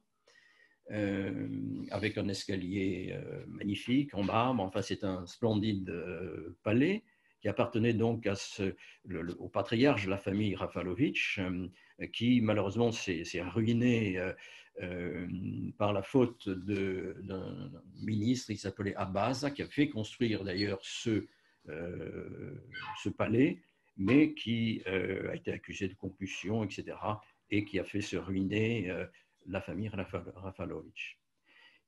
Avec un escalier magnifique en marbre. Enfin, c'est un splendide palais qui appartenait donc au patriarche de la famille Rafalovitch, qui malheureusement s'est ruiné par la faute d'un ministre qui s'appelait Abaza, qui a fait construire d'ailleurs ce palais, mais qui a été accusé de compulsion, etc., et qui a fait se ruiner la famille Rafalovitch.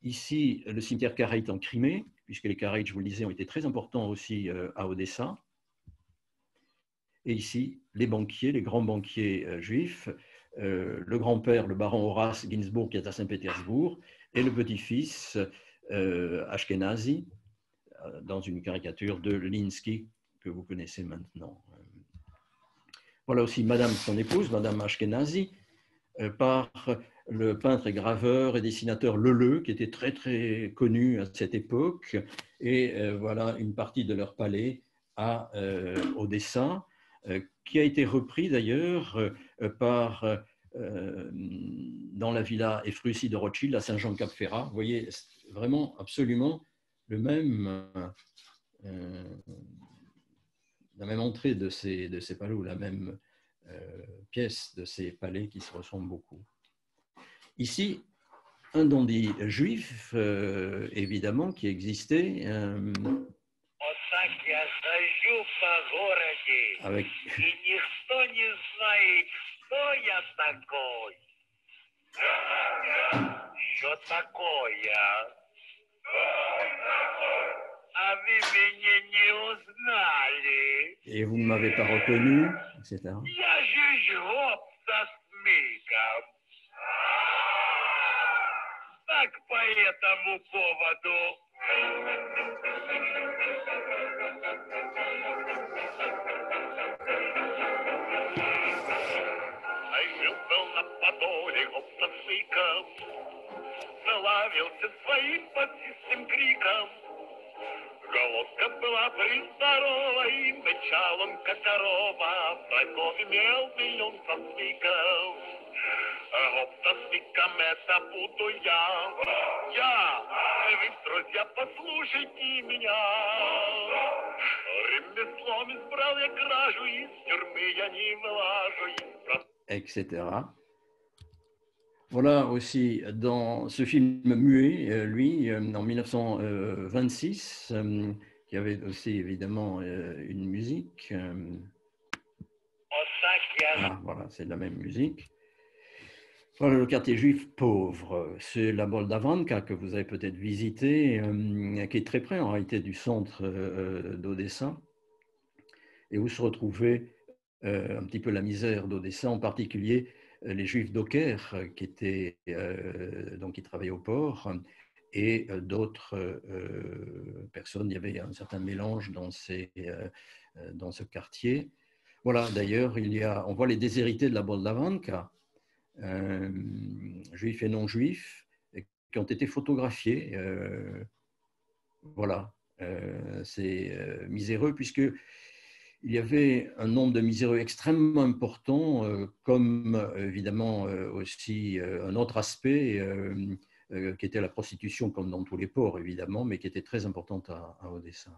Ici, le cimetière Karaït en Crimée, puisque les Karaït, je vous le disais, ont été très importants aussi à Odessa. Et ici, les banquiers, les grands banquiers juifs, le grand-père, le baron Horace Ginsburg, qui est à Saint-Pétersbourg, et le petit-fils Ashkenazi, dans une caricature de Linsky, que vous connaissez maintenant. Voilà aussi Madame, son épouse, Madame Ashkenazi, par le peintre et graveur et dessinateur Leleu, qui était très très connu à cette époque. Et voilà une partie de leur palais à Odessa, qui a été repris d'ailleurs dans la villa Efrussi de Rothschild à Saint-Jean-Cap-Ferrat. Vous voyez, vraiment absolument la même entrée de ces palais, ou la même pièce de ces palais qui se ressemblent beaucoup. Ici, un dandy juif, évidemment, qui existait. Avec... Et vous ne m'avez pas reconnu, etc. Так по этому поводу. А жил-был на Подоле гоп-цыган, славился своим подзистым криком. Головка была прездорова, и мычал он, как корова, врагов имел миллион цыган. Гоп-цыган это буду я. Вы, друзья, послушайте меня. Ремеслом избрал я кражу, из тюрьмы я не вылажу. Etc. Voilà aussi dans ce film muet, lui, en 1926, qui avait aussi évidemment une musique. Ah, voilà, c'est la même musique. Voilà le quartier juif pauvre. C'est la Moldavanka que vous avez peut-être visité, qui est très près en réalité du centre d'Odessa, et où se retrouvait un petit peu la misère d'Odessa, en particulier les Juifs d'Oker qui travaillaient au port, et d'autres personnes. Il y avait un certain mélange dans ce quartier. Voilà, d'ailleurs, on voit les déshérités de la Moldavanka, juifs et non juifs, qui ont été photographiés. Voilà, c'est miséreux, puisque il y avait un nombre de miséreux extrêmement important, comme évidemment aussi un autre aspect qui était la prostitution, comme dans tous les ports évidemment, mais qui était très importante à Odessa.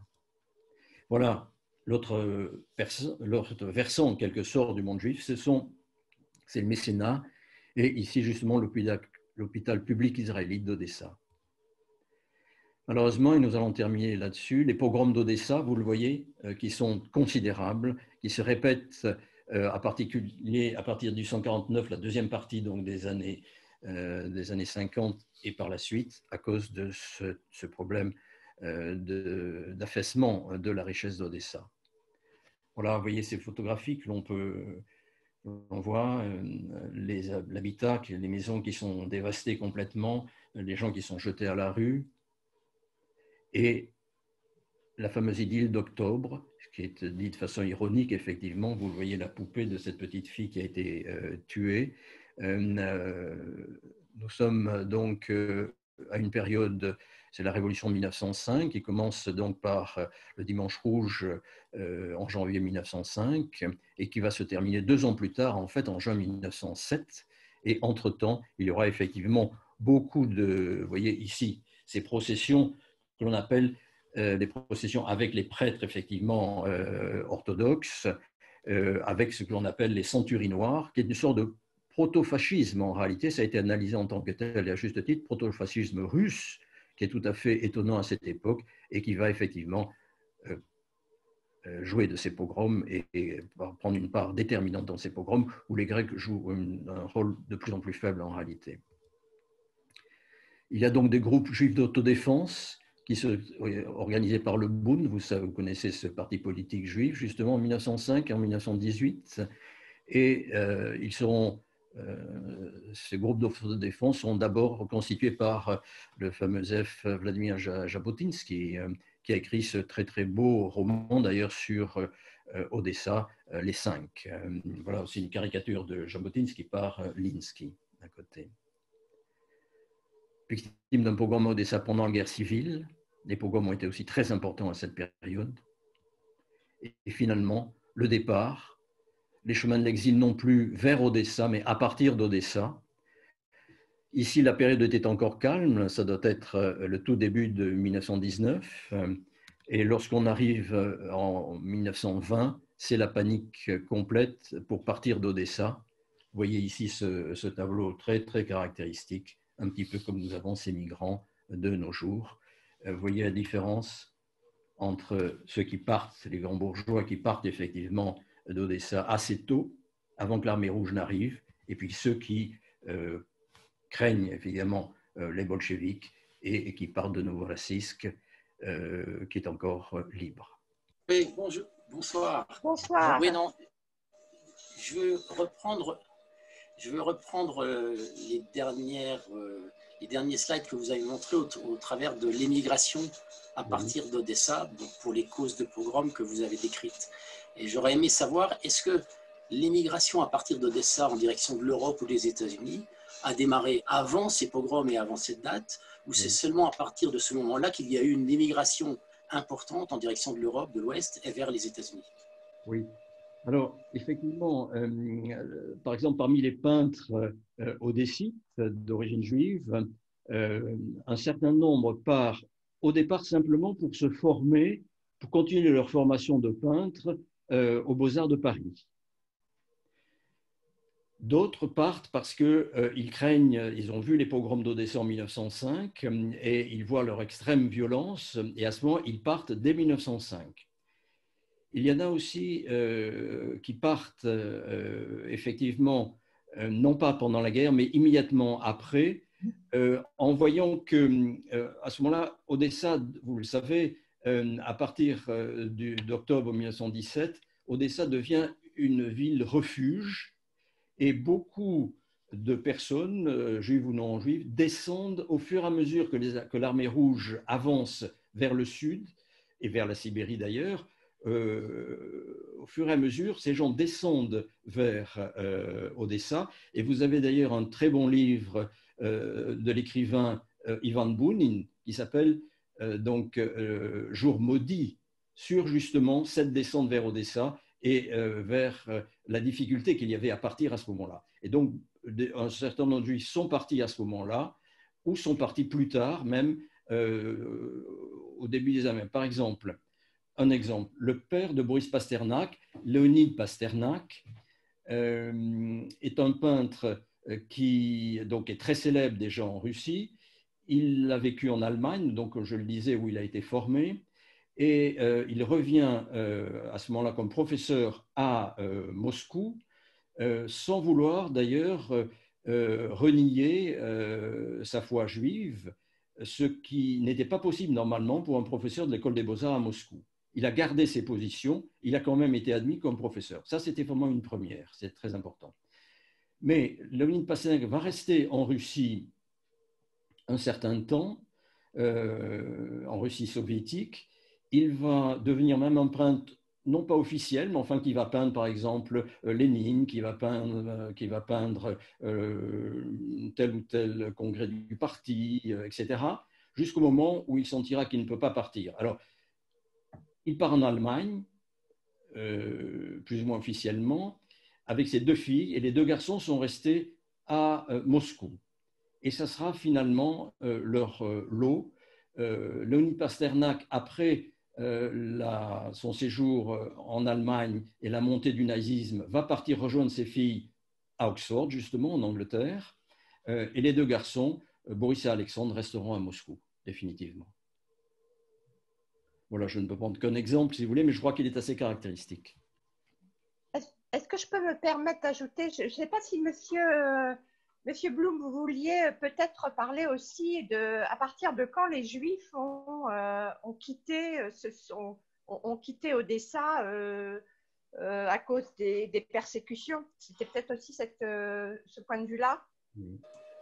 Voilà, l'autre versant en quelque sorte du monde juif, c'est le mécénat, et ici justement l'hôpital public israélite d'Odessa. Malheureusement, et nous allons terminer là-dessus, les pogroms d'Odessa, vous le voyez, qui sont considérables, qui se répètent à partir du 149, la deuxième partie donc, des années 50 et par la suite, à cause de ce problème d'affaissement de la richesse d'Odessa. Voilà, vous voyez ces photographies que on voit l'habitat, les maisons qui sont dévastées complètement, les gens qui sont jetés à la rue. et la fameuse idylle d'octobre, qui est dit de façon ironique, effectivement, vous voyez la poupée de cette petite fille qui a été tuée. Nous sommes donc à une période, c'est la Révolution de 1905, qui commence donc par le Dimanche Rouge en janvier 1905 et qui va se terminer 2 ans plus tard, en fait, en juin 1907. Et entre-temps, il y aura effectivement beaucoup de, vous voyez ici, ces processions que l'on appelle des processions avec les prêtres, effectivement, orthodoxes, avec ce que l'on appelle les centuries noires, qui est une sorte de proto-fascisme en réalité. Ça a été analysé en tant que tel et à juste titre, proto-fascisme russe, qui est tout à fait étonnant à cette époque et qui va effectivement jouer de ces pogroms et prendre une part déterminante dans ces pogroms où les Grecs jouent un rôle de plus en plus faible en réalité. Il y a donc des groupes juifs d'autodéfense qui sont organisés par le Bund, vous connaissez ce parti politique juif, justement en 1905 et en 1918, et ils seront, ces groupes d'autodéfense sont d'abord constitués par le fameux F. Vladimir Jabotinsky, qui a écrit ce très très beau roman d'ailleurs sur Odessa, Les Cinq. Voilà aussi une caricature de Jabotinsky par Linsky à côté. Victime d'un pogrom à Odessa pendant la guerre civile. Les pogroms ont été aussi très importants à cette période. Et finalement, le départ, les chemins de l'exil non plus vers Odessa, mais à partir d'Odessa. Ici, la période était encore calme, ça doit être le tout début de 1919. Et lorsqu'on arrive en 1920, c'est la panique complète pour partir d'Odessa. Vous voyez ici ce tableau très, très caractéristique, un petit peu comme nous avons ces migrants de nos jours. Vous voyez la différence entre ceux qui partent, les grands bourgeois qui partent effectivement d'Odessa assez tôt, avant que l'armée rouge n'arrive, et puis ceux qui craignent évidemment les bolcheviks et qui partent de Novorossiysk, qui est encore libre. Oui, bonjour, bonsoir. Bonsoir. Oui, non, je veux reprendre les derniers slides que vous avez montrés au travers de l'émigration à partir d'Odessa, pour les causes de pogrom que vous avez décrites. Et j'aurais aimé savoir, est-ce que l'émigration à partir d'Odessa en direction de l'Europe ou des États-Unis a démarré avant ces pogroms et avant cette date, ou c'est seulement à partir de ce moment-là qu'il y a eu une émigration importante en direction de l'Europe, de l'Ouest et vers les États-Unis? Oui. Alors, effectivement, par exemple, parmi les peintres odessites d'origine juive, un certain nombre partent au départ simplement pour se former, pour continuer leur formation de peintre aux Beaux-Arts de Paris. D'autres partent parce qu'ils craignent, ils ont vu les pogroms d'Odessa en 1905 et ils voient leur extrême violence et à ce moment, ils partent dès 1905. Il y en a aussi qui partent effectivement, non pas pendant la guerre, mais immédiatement après, en voyant que à ce moment-là, Odessa, vous le savez, à partir d'octobre 1917, Odessa devient une ville refuge et beaucoup de personnes, juives ou non juives, descendent au fur et à mesure que l'armée rouge avance vers le sud et vers la Sibérie d'ailleurs. Au fur et à mesure, ces gens descendent vers Odessa. Et vous avez d'ailleurs un très bon livre de l'écrivain Ivan Bounin qui s'appelle Jour maudit, sur justement cette descente vers Odessa et vers la difficulté qu'il y avait à partir à ce moment-là. Et donc, un certain nombre de Juifs sont partis à ce moment-là, ou sont partis plus tard, même au début des années. Par exemple, le père de Boris Pasternak, Léonid Pasternak, est un peintre qui donc, est très célèbre déjà en Russie. Il a vécu en Allemagne, donc je le disais, où il a été formé. Et il revient à ce moment-là comme professeur à Moscou, sans vouloir d'ailleurs renier sa foi juive, ce qui n'était pas possible normalement pour un professeur de l'école des beaux-arts à Moscou. Il a gardé ses positions, il a quand même été admis comme professeur. Ça, c'était vraiment une première, c'est très important. Mais Léonid Pasternak va rester en Russie un certain temps, en Russie soviétique. Il va devenir même un peintre, non pas officiel, mais enfin qui va peindre par exemple Lénine, qui va peindre tel ou tel congrès du parti, etc., jusqu'au moment où il sentira qu'il ne peut pas partir. Alors, il part en Allemagne, plus ou moins officiellement, avec ses 2 filles, et les 2 garçons sont restés à Moscou. Et ça sera finalement leur lot. Léonid Pasternak, après son séjour en Allemagne et la montée du nazisme, va partir rejoindre ses filles à Oxford, justement, en Angleterre. Et les 2 garçons, Boris et Alexandre, resteront à Moscou, définitivement. Voilà, je ne peux prendre qu'un exemple, si vous voulez, mais je crois qu'il est assez caractéristique. Est-ce que je peux me permettre d'ajouter, je ne sais pas si Monsieur Blum, vous vouliez peut-être parler aussi à partir de quand les Juifs ont quitté Odessa à cause des persécutions. C'était peut-être aussi ce point de vue-là.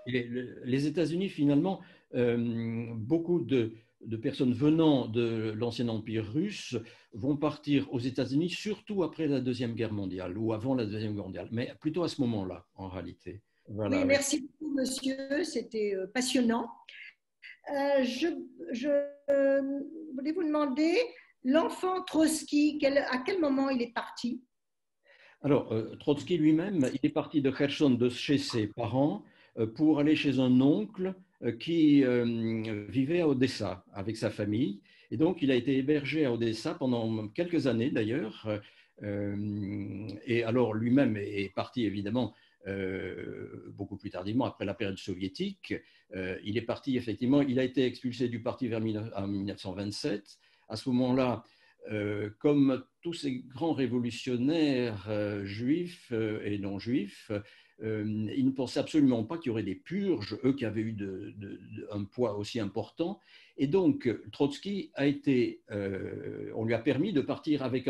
Les États-Unis, finalement, beaucoup de personnes venant de l'ancien empire russe vont partir aux États-Unis, surtout après la Deuxième Guerre mondiale ou avant la Deuxième Guerre mondiale, mais plutôt à ce moment-là, en réalité. Voilà, oui, merci beaucoup, monsieur. C'était passionnant. Je voulais vous demander, l'enfant Trotsky, à quel moment il est parti? Alors, Trotsky lui-même, il est parti de Kherson, de chez ses parents, pour aller chez un oncle qui vivait à Odessa avec sa famille. Et donc, il a été hébergé à Odessa pendant quelques années d'ailleurs. Et alors, lui-même est parti évidemment beaucoup plus tardivement, après la période soviétique. Il est parti effectivement, il a été expulsé du parti vers 1927. À ce moment-là, comme tous ces grands révolutionnaires juifs et non juifs, ils ne pensaient absolument pas qu'il y aurait des purges, eux qui avaient eu un poids aussi important. Et donc, Trotsky on lui a permis de partir avec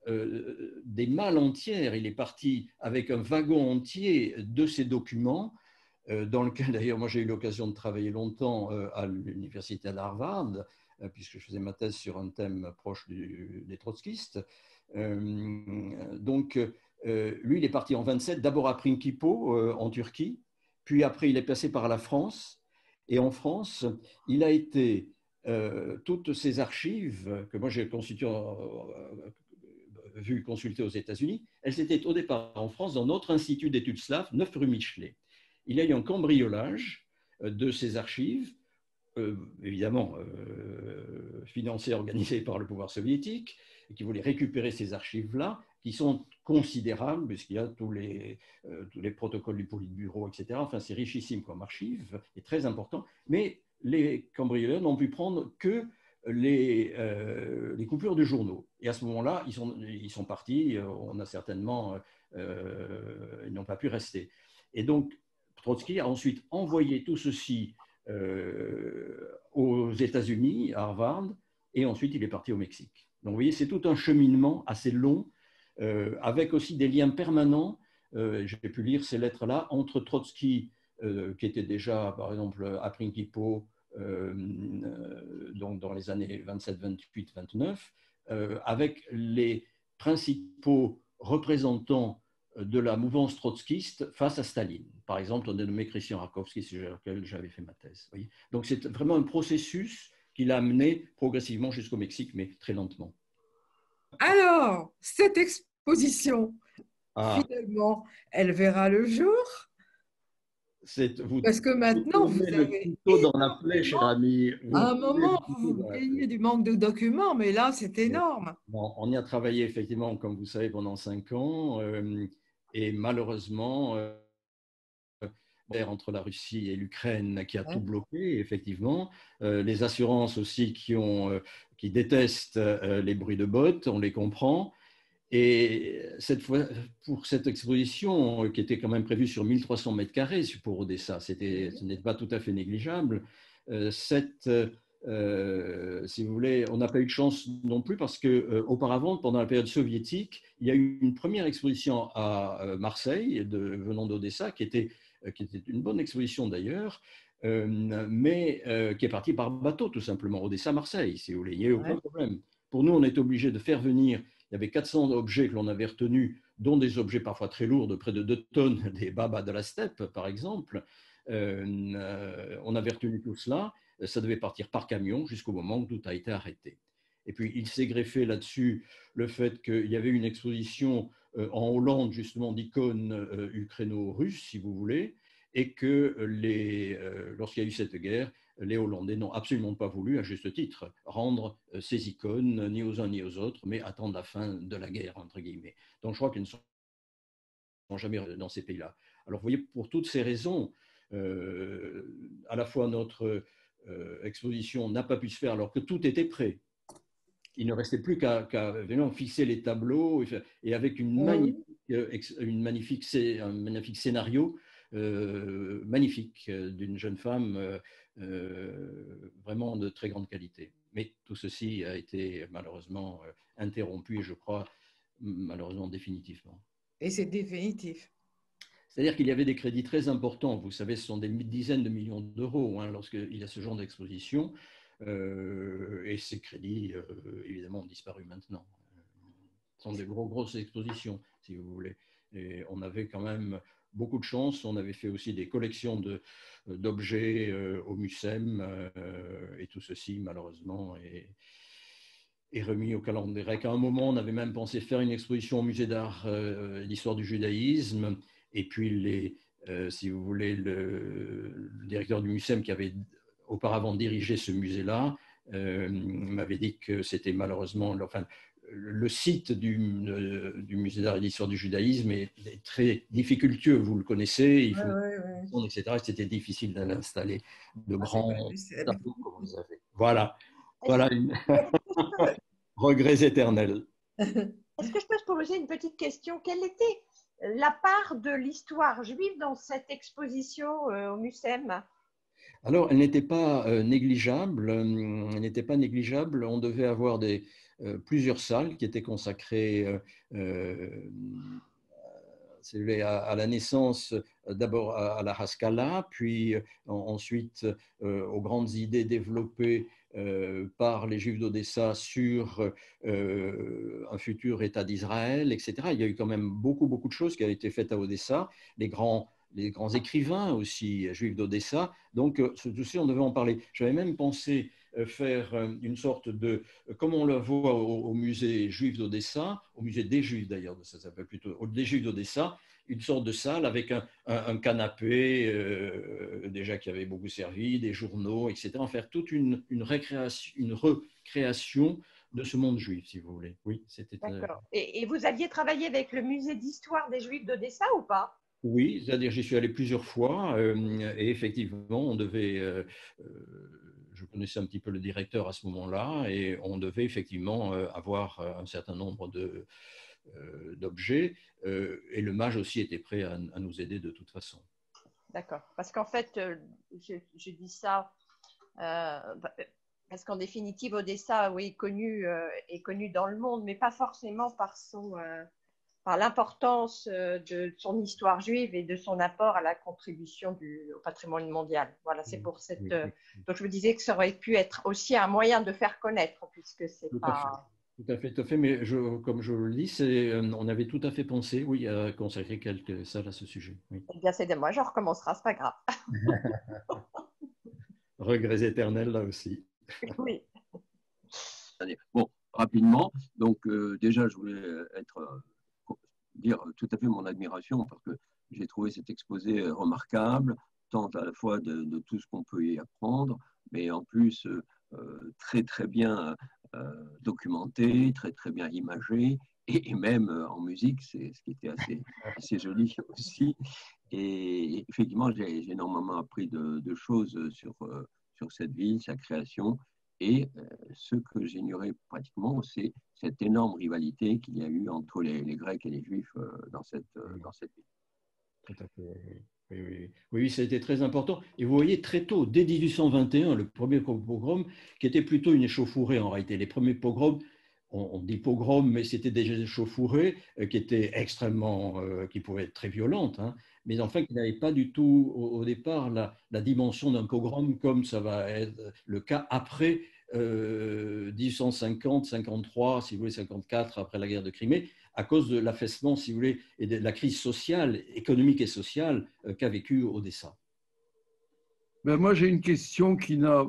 des malles entières. Il est parti avec un wagon entier de ses documents, dans lequel d'ailleurs moi j'ai eu l'occasion de travailler longtemps à l'université d'Harvard, puisque je faisais ma thèse sur un thème proche des trotskistes. Donc, lui, il est parti en 27, d'abord à Prinkipo, en Turquie, puis après, il est passé par la France. Et en France, il a été, toutes ces archives que moi j'ai vu consulter aux États-Unis, elles étaient au départ en France dans notre institut d'études slaves, 9 rue Michelet. Il y a eu un cambriolage de ces archives, évidemment financé et organisé par le pouvoir soviétique, et qui voulait récupérer ces archives-là, qui sont considérables, puisqu'il y a tous les protocoles du Politburo, etc. Enfin, c'est richissime comme archive, et très important. Mais les cambrioleurs n'ont pu prendre que les coupures de journaux. Et à ce moment-là, ils sont partis, on a certainement, ils n'ont pas pu rester. Et donc, Trotsky a ensuite envoyé tout ceci aux États-Unis, à Harvard, et ensuite il est parti au Mexique. Donc vous voyez, c'est tout un cheminement assez long, avec aussi des liens permanents. J'ai pu lire ces lettres-là entre Trotsky, qui était déjà, par exemple, à Prinkipo, donc dans les années 27, 28, 29, avec les principaux représentants de la mouvance trotskiste face à Staline. Par exemple, on a nommé Christian Rakovsky, sur lequel j'avais fait ma thèse. Voyez. Donc c'est vraiment un processus qui l'a amené progressivement jusqu'au Mexique, mais très lentement. Alors, cette exposition, finalement, elle verra le jour? Parce que maintenant, vous avez couteau dans la plaie, cher ami. À un moment, vous vous plaignez du manque de documents, mais là, c'est énorme. Bon, on y a travaillé effectivement, comme vous savez, pendant 5 ans, et malheureusement, entre la Russie et l'Ukraine qui a tout bloqué, effectivement. Les assurances aussi qui détestent les bruits de bottes, on les comprend. Et cette fois, pour cette exposition, qui était quand même prévue sur 1300 mètres carrés pour Odessa, ce n'est pas tout à fait négligeable. Si vous voulez, on n'a pas eu de chance non plus parce qu'auparavant, pendant la période soviétique, il y a eu une première exposition à Marseille, venant d'Odessa, qui était une bonne exposition d'ailleurs, mais qui est parti par bateau, tout simplement, Odessa-Marseille, si vous voulez. Il n'y a eu aucun Ouais. problème. Pour nous, on est obligé de faire venir, il y avait 400 objets que l'on avait retenus, dont des objets parfois très lourds, de près de 2 tonnes, des babas de la steppe, par exemple. On avait retenu tout cela. Ça devait partir par camion jusqu'au moment où tout a été arrêté. Et puis, il s'est greffé là-dessus le fait qu'il y avait une exposition en Hollande, justement, d'icônes ukraino-russes, si vous voulez, et que lorsqu'il y a eu cette guerre, les Hollandais n'ont absolument pas voulu, à juste titre, rendre ces icônes ni aux uns ni aux autres, mais attendre la fin de la guerre, entre guillemets. Donc, je crois qu'ils ne sont jamais dans ces pays-là. Alors, vous voyez, pour toutes ces raisons, à la fois notre exposition n'a pas pu se faire alors que tout était prêt. Il ne restait plus qu'à fixer les tableaux et avec un magnifique scénario magnifique d'une jeune femme vraiment de très grande qualité. Mais tout ceci a été malheureusement interrompu, et je crois malheureusement définitivement. Et c'est définitif. C'est-à-dire qu'il y avait des crédits très importants. Vous savez, ce sont des dizaines de millions d'euros lorsqu'il y a ce genre d'exposition. Et ces crédits, évidemment, ont disparu maintenant. Ce sont des grosses expositions, si vous voulez. Et on avait quand même beaucoup de chance. On avait fait aussi des collections d'objets au MUSEM, et tout ceci, malheureusement, est remis au calendrier grec. À un moment, on avait même pensé faire une exposition au musée d'art et d'histoire du judaïsme. Et puis, si vous voulez, le directeur du MUSEM qui avait auparavant dirigé ce musée-là m'avait dit que c'était malheureusement, le site du musée d'art et d'histoire du judaïsme est très difficultueux, vous le connaissez, il faut, etc. C'était difficile d'installer de grands tableaux comme vous avez. Voilà regrets éternels. Est-ce que je peux te poser une petite question? Quelle était la part de l'histoire juive dans cette exposition au MUSEM? Alors, elle n'était pas négligeable. On devait avoir plusieurs salles qui étaient consacrées à la naissance, d'abord à la Haskalah, puis ensuite aux grandes idées développées par les Juifs d'Odessa sur un futur État d'Israël, etc. Il y a eu quand même beaucoup de choses qui ont été faites à Odessa. Les grands écrivains aussi, juifs d'Odessa. Donc, ceci, on devait en parler. J'avais même pensé faire une sorte de, comme on le voit au musée juif d'Odessa, au musée des Juifs d'ailleurs, ça s'appelle plutôt, des Juifs d'Odessa, une sorte de salle avec un canapé déjà qui avait beaucoup servi, des journaux, etc. En faire toute une recréation de ce monde juif, si vous voulez. Oui, c'était. D'accord. Et vous alliez travailler avec le musée d'histoire des Juifs d'Odessa ou pas? Oui, c'est-à-dire j'y suis allé plusieurs fois et effectivement, on devait, je connaissais un petit peu le directeur à ce moment-là et on devait effectivement avoir un certain nombre d'objets et le mage aussi était prêt à nous aider de toute façon. D'accord, parce qu'en fait, je dis ça parce qu'en définitive, Odessa, oui, est connu dans le monde, mais pas forcément par l'importance de son histoire juive et de son apport à la contribution au patrimoine mondial. Voilà, c'est pour cette. Donc, je me disais que ça aurait pu être aussi un moyen de faire connaître, puisque c'est pas. Tout à fait. Mais comme je le dis, on avait tout à fait pensé, oui, à consacrer quelques salles à ce sujet. Oui. Eh bien, c'est dommage, on recommencera, c'est pas grave. Regrets éternels là aussi. Oui. Bon, rapidement, donc déjà, je voulais dire tout à fait mon admiration parce que j'ai trouvé cet exposé remarquable, tant à la fois de tout ce qu'on peut y apprendre, mais en plus très bien documenté, très bien imagé, et même en musique, c'est ce qui était assez joli aussi. Et effectivement, j'ai énormément appris de choses sur cette ville, sa création. Et ce que j'ignorais pratiquement, c'est cette énorme rivalité qu'il y a eu entre les Grecs et les Juifs dans cette ville. Tout à fait. Oui, ça a été très important. Et vous voyez, très tôt, dès 1821, le premier pogrom, qui était plutôt une échauffourée en réalité, les premiers pogroms on dit pogrom, mais c'était des échauffourées qui étaient extrêmement, qui pouvaient être très violentes, hein, mais enfin qui n'avaient pas du tout au départ la dimension d'un pogrom comme ça va être le cas après 1850, 53, si vous voulez, 54, après la guerre de Crimée, à cause de l'affaissement, si vous voulez, et de la crise sociale, économique et sociale qu'a vécu Odessa. Ben moi, j'ai une question qui n'a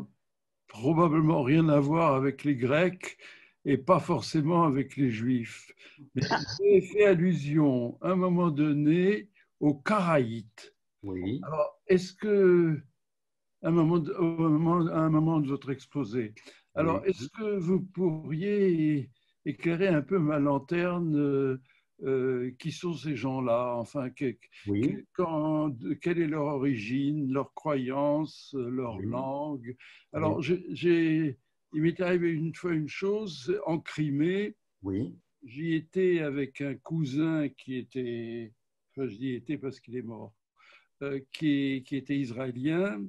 probablement rien à voir avec les Grecs et pas forcément avec les Juifs. Mais vous avez fait allusion à un moment donné aux Karaïtes. Oui. Alors, est-ce que, à un moment de votre exposé, alors Oui. est-ce que vous pourriez éclairer un peu ma lanterne qui sont ces gens-là, enfin, Oui. quelle est leur origine, leur croyance, leur Oui. langue. Alors, Oui. il m'est arrivé une fois une chose en Crimée. Oui. J'y étais avec un cousin qui était, enfin, j'y étais parce qu'il est mort, qui était israélien.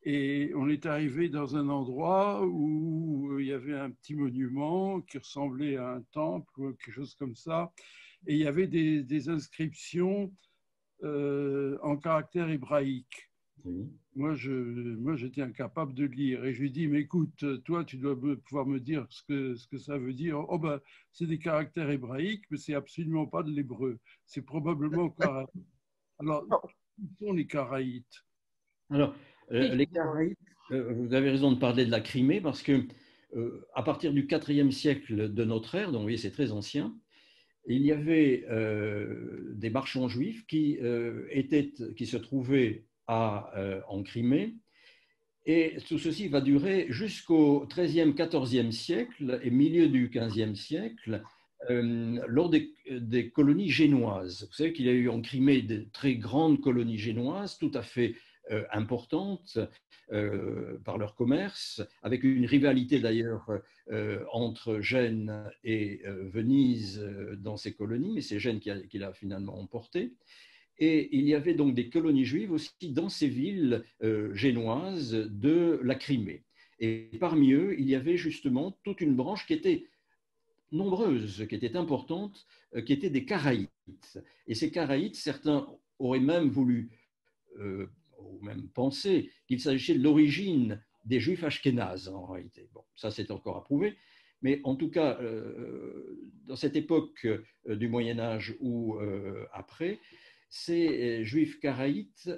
Et on est arrivé dans un endroit où il y avait un petit monument qui ressemblait à un temple ou quelque chose comme ça. Et il y avait des inscriptions en caractère hébraïque. Oui. Moi, j'étais incapable de lire. Et je lui dis, mais écoute, toi, tu dois pouvoir me dire ce que ça veut dire. Oh, ben, c'est des caractères hébraïques, mais c'est absolument pas de l'hébreu. C'est probablement karaïte. Alors, qui sont les Karaïtes? Alors, les Karaïtes, vous avez raison de parler de la Crimée parce que à partir du IVe siècle de notre ère, donc vous voyez, c'est très ancien, il y avait des marchands juifs qui se trouvaient en Crimée. Et tout ceci va durer jusqu'au XIIIe, XIVe siècle et milieu du XVe siècle, lors des colonies génoises. Vous savez qu'il y a eu en Crimée de très grandes colonies génoises, tout à fait importantes par leur commerce, avec une rivalité d'ailleurs entre Gênes et Venise dans ces colonies, mais c'est Gênes qui l'a finalement emporté. Et il y avait donc des colonies juives aussi dans ces villes génoises de la Crimée. Et parmi eux, il y avait justement toute une branche qui était nombreuse, qui était importante, qui était des Karaïtes. Et ces Karaïtes, certains auraient même voulu, ou même pensé, qu'il s'agissait de l'origine des Juifs ashkénazes en réalité. Bon, ça c'est encore à prouver. Mais en tout cas, dans cette époque du Moyen-Âge ou après, ces juifs karaïtes,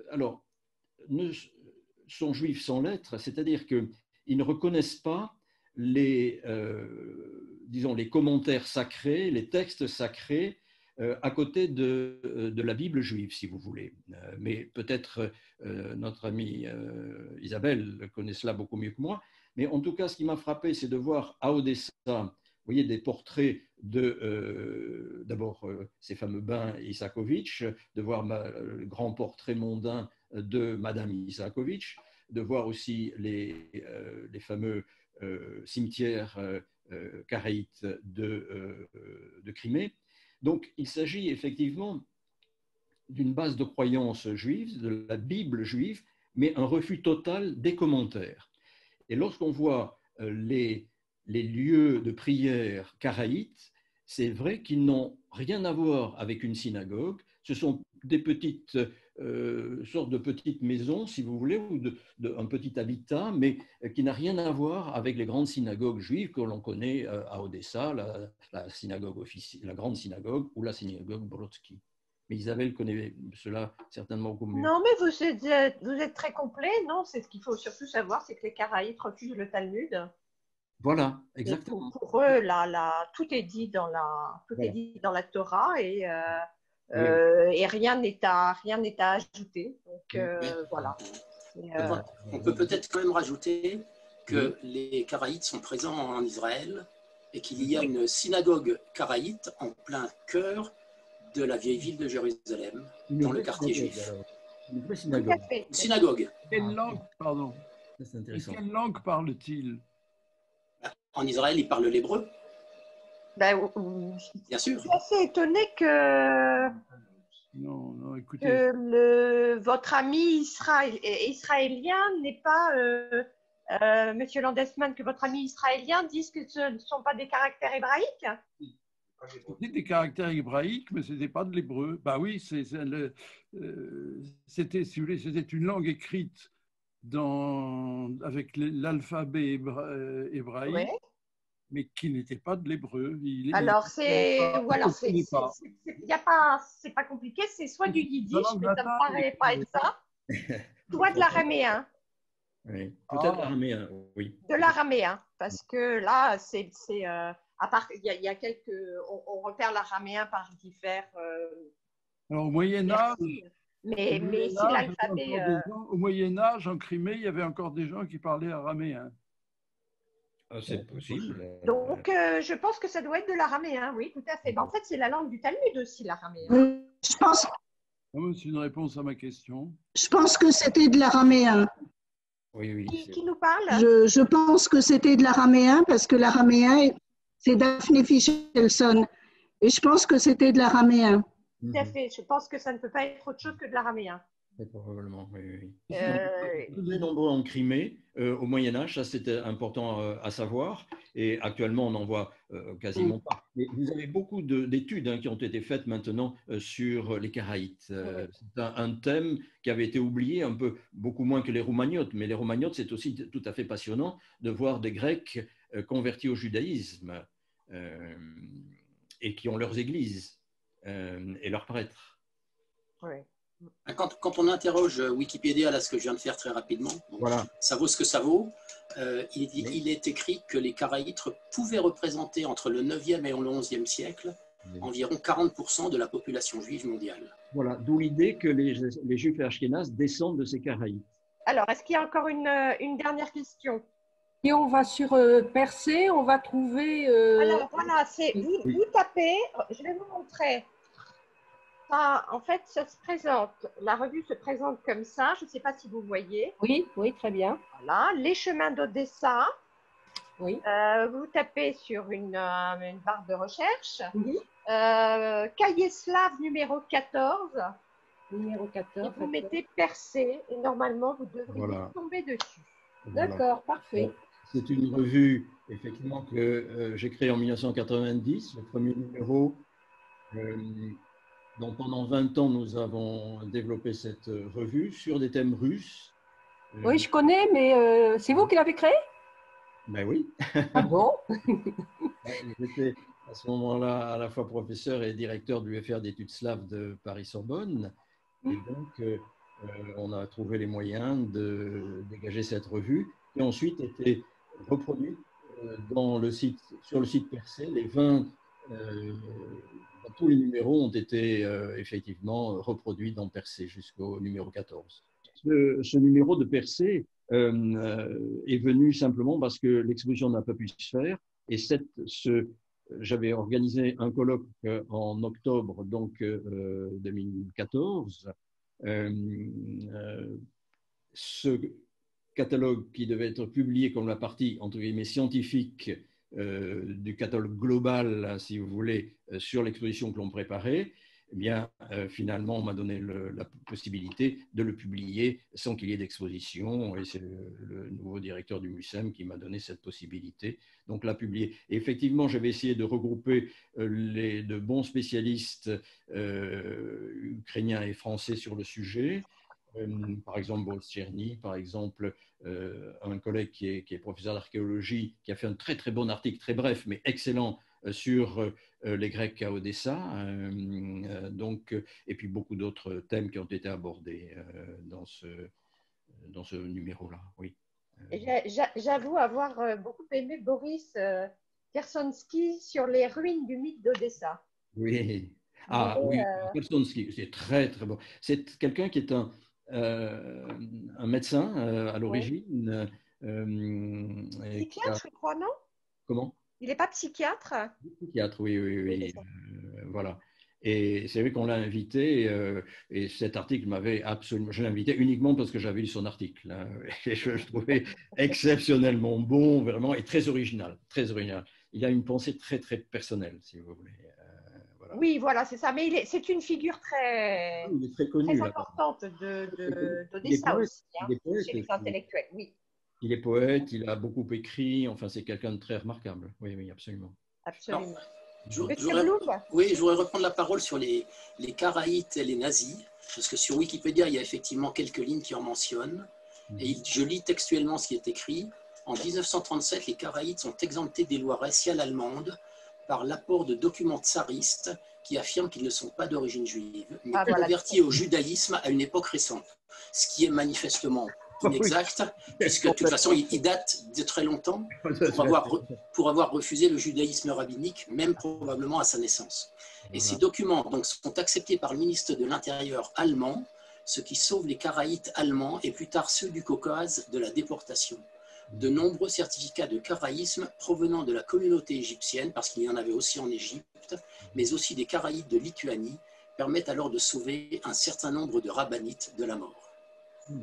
alors, sont juifs sans lettres, c'est-à-dire qu'ils ne reconnaissent pas disons, les commentaires sacrés, les textes sacrés à côté de la Bible juive, si vous voulez. Mais peut-être notre amie Isabelle connaît cela beaucoup mieux que moi. Mais en tout cas, ce qui m'a frappé, c'est de voir à Odessa, vous voyez, des portraits d'abord ces fameux bains Isakovitch, de voir le grand portrait mondain de Madame Isakovitch, de voir aussi les fameux cimetières karaïtes de Crimée. Donc, il s'agit effectivement d'une base de croyance juive, de la Bible juive, mais un refus total des commentaires. Et lorsqu'on voit les lieux de prière karaïtes, c'est vrai qu'ils n'ont rien à voir avec une synagogue. Ce sont des petites sortes de petites maisons, si vous voulez, ou un petit habitat, mais qui n'a rien à voir avec les grandes synagogues juives que l'on connaît à Odessa, la synagogue officielle, la grande synagogue ou la synagogue Brodsky. Mais Isabelle connaît cela certainement beaucoup mieux. Non, mais vous êtes très complet. Non, c'est ce qu'il faut surtout savoir, c'est que les Karaïtes refusent le Talmud. Voilà, exactement. Pour eux, tout est dit dans la Torah et rien n'est à ajouter. Donc voilà. On peut peut-être quand même rajouter que les Karaïtes sont présents en Israël et qu'il y a une synagogue karaïte en plein cœur de la vieille ville de Jérusalem, dans le quartier juif. Une vraie synagogue. Une synagogue. Quelle langue, pardon? C'est intéressant. Quelle langue parle-t-il? En Israël, ils parlent l'hébreu. Ben, Bien sûr. Je suis assez étonnée que écoutez. votre ami israélien n'ait pas Monsieur Landesman, que votre ami israélien dise que ce ne sont pas des caractères hébraïques? C'était des caractères hébraïques, mais ce n'était pas de l'hébreu. Bah oui, c'était, si vous voulez, c'était une langue écrite avec l'alphabet hébraïque, Ouais. mais qui n'était pas de l'hébreu. Alors, c'est pas compliqué, c'est soit du yiddish, mais ça ne me paraît pas être ça, soit de l'araméen. Oui, peut-être l'araméen, oui. De l'araméen, parce que là, à part, il y a quelques, on repère l'araméen par divers. Alors, au Moyen-Âge, mais si l'alphabet. Au Moyen-Âge, en Crimée, il y avait encore des gens qui parlaient araméen. Ah, c'est possible. Donc, je pense que ça doit être de l'araméen, oui, tout à fait. Ben, en fait, c'est la langue du Talmud aussi, l'araméen. Je pense, C'est une réponse à ma question. je pense que c'était de l'araméen. Oui, oui. Qui nous parle? Je pense que c'était de l'araméen parce que l'araméen, c'est Daphne Fichelson. Et je pense que c'était de l'araméen. Tout à fait. Je pense que ça ne peut pas être autre chose que de l'araméen. Probablement, oui, oui. Très nombreux en Crimée au Moyen-Âge, ça c'était important à savoir, et actuellement on n'en voit quasiment pas. Mais vous avez beaucoup d'études qui ont été faites maintenant sur les Karaïtes. C'est un thème qui avait été oublié un peu, beaucoup moins que les Roumagnotes, mais les Roumagnotes c'est aussi tout à fait passionnant de voir des Grecs convertis au judaïsme et qui ont leurs églises et leurs prêtres. Oui. Quand on interroge Wikipédia, là, ce que je viens de faire très rapidement, donc, voilà. Ça vaut ce que ça vaut, il est écrit que les Karaïtes pouvaient représenter entre le 9e et le 11e siècle environ 40% de la population juive mondiale. Voilà, d'où l'idée que les Juifs ashkénazes descendent de ces Karaïtes. Alors, est-ce qu'il y a encore une dernière question? Et on va sur Persée, on va trouver… Alors, voilà, vous tapez, je vais vous montrer. En fait, la revue se présente comme ça. Je ne sais pas si vous voyez. Oui, oui, très bien. Voilà, les chemins d'Odessa. Oui. Vous tapez sur une barre de recherche. Oui. Cahier slave numéro 14. Numéro 14. Et vous mettez Persée et normalement, vous devriez tomber dessus. Voilà. D'accord, parfait. C'est une revue, effectivement, que j'ai créée en 1990, le premier numéro. Donc, pendant 20 ans, nous avons développé cette revue sur des thèmes russes. Oui, je connais, mais c'est vous qui l'avez créée? Ben oui. Ah bon? J'étais à ce moment-là à la fois professeur et directeur de l'UFR d'études slaves de Paris-Sorbonne. Et donc, on a trouvé les moyens de dégager cette revue qui a ensuite été reproduite sur le site Persée. Les 20 tous les numéros ont été effectivement reproduits dans Persée jusqu'au numéro 14. Ce numéro de Persée est venu simplement parce que l'exposition n'a pas pu se faire. Et j'avais organisé un colloque en octobre 2014. Ce catalogue qui devait être publié comme la partie entre guillemets scientifique du catalogue global, si vous voulez, sur l'exposition que l'on préparait, eh bien, finalement, on m'a donné la possibilité de le publier sans qu'il y ait d'exposition. Et c'est le nouveau directeur du MUSEM qui m'a donné cette possibilité. Donc, l'a publié. Et effectivement, j'avais essayé de regrouper de bons spécialistes ukrainiens et français sur le sujet. Par exemple, Boltcherny, par exemple, un collègue qui est professeur d'archéologie, qui a fait un très très bon article, très bref, mais excellent, sur les Grecs à Odessa. Et puis beaucoup d'autres thèmes qui ont été abordés dans ce numéro-là. Oui. J'avoue avoir beaucoup aimé Boris Kersonsky sur les ruines du mythe d'Odessa. Oui. Ah oui, Kersonsky, c'est très très bon. C'est quelqu'un qui est un médecin à l'origine. Psychiatre, je crois, non? Comment? Il n'est pas psychiatre? Psychiatre, oui. Voilà. Et c'est vrai qu'on l'a invité, et cet article m'avait absolument… Je l'ai invité uniquement parce que j'avais lu son article. Hein, et je le trouvais exceptionnellement bon, vraiment, et très original. Très original. Il a une pensée très, très personnelle, si vous voulez. Voilà. Oui, voilà, c'est ça. Mais c'est une figure très, il est très, connu, très importante d'Odessa aussi, chez les intellectuels, oui. Il est poète, il a beaucoup écrit, enfin c'est quelqu'un de très remarquable. Oui, oui, absolument. Absolument. Monsieur Blum. Oui, je voudrais reprendre la parole sur les Karaïtes et les nazis, parce que sur Wikipédia, il y a effectivement quelques lignes qui en mentionnent. Et je lis textuellement ce qui est écrit. En 1937, les Karaïtes sont exemptés des lois raciales allemandes par l'apport de documents tsaristes qui affirment qu'ils ne sont pas d'origine juive, mais convertis au judaïsme à une époque récente. Ce qui est manifestement inexact, puisque de toute façon, il date de très longtemps pour avoir refusé le judaïsme rabbinique, même probablement à sa naissance. Et ces documents donc, sont acceptés par le ministre de l'Intérieur allemand, ce qui sauve les Karaïtes allemands et plus tard ceux du Caucase de la déportation. De nombreux certificats de karaïsme provenant de la communauté égyptienne, parce qu'il y en avait aussi en Égypte, mais aussi des Karaïtes de Lituanie, permettent alors de sauver un certain nombre de rabbinites de la mort.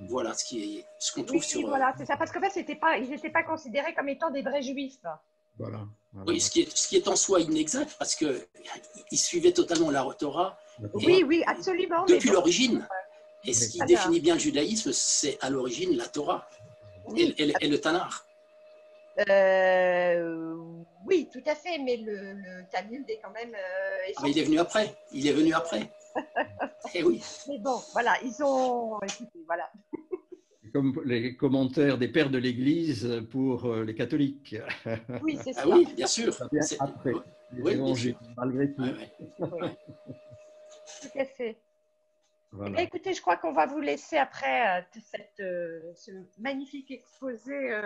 Voilà ce qu'on trouve sur... Voilà, c'est ça, parce qu'en fait, ils n'étaient pas considérés comme étant des vrais juifs. Voilà. Oui, ce qui est en soi inexact, parce qu'ils suivaient totalement la Torah. Oui, absolument. Depuis l'origine. Et ce qui définit bien le judaïsme, c'est à l'origine la Torah et le Tanakh. Oui, tout à fait, mais le Talmud est quand même... il est venu après. Il est venu après. Eh oui. Mais bon, voilà, ils ont... Écoutez, voilà. Comme les commentaires des pères de l'Église pour les catholiques. Oui, c'est ça. Ah oui, bien sûr. Après les évangiles, malgré tout. Oui. Tout à fait. Voilà. Eh bien, écoutez, je crois qu'on va vous laisser après ce magnifique exposé.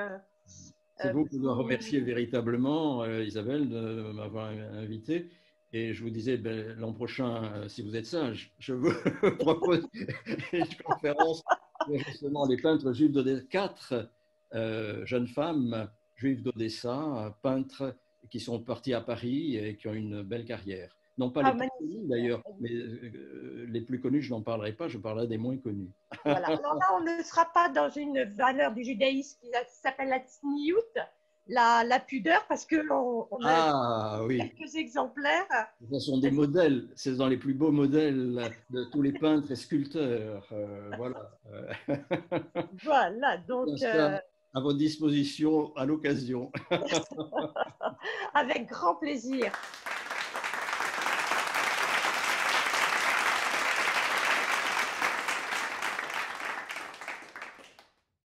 C'est vous qui dois remercier véritablement, Isabelle, de m'avoir invité. Et je vous disais, l'an prochain, si vous êtes sage, je vous propose une conférence sur justement les peintres juifs d'Odessa. 4 jeunes femmes juives d'Odessa, peintres qui sont partis à Paris et qui ont une belle carrière. Non pas les plus connus d'ailleurs, mais les plus connus, je n'en parlerai pas, je parlerai des moins connus. Voilà. Alors là, on ne sera pas dans une valeur du judaïsme qui s'appelle la tsniout, la pudeur, parce qu'on a quelques exemplaires. Ce sont des modèles, c'est dans les plus beaux modèles de tous les peintres et sculpteurs. Voilà. Voilà, donc... à votre disposition à l'occasion. Avec grand plaisir.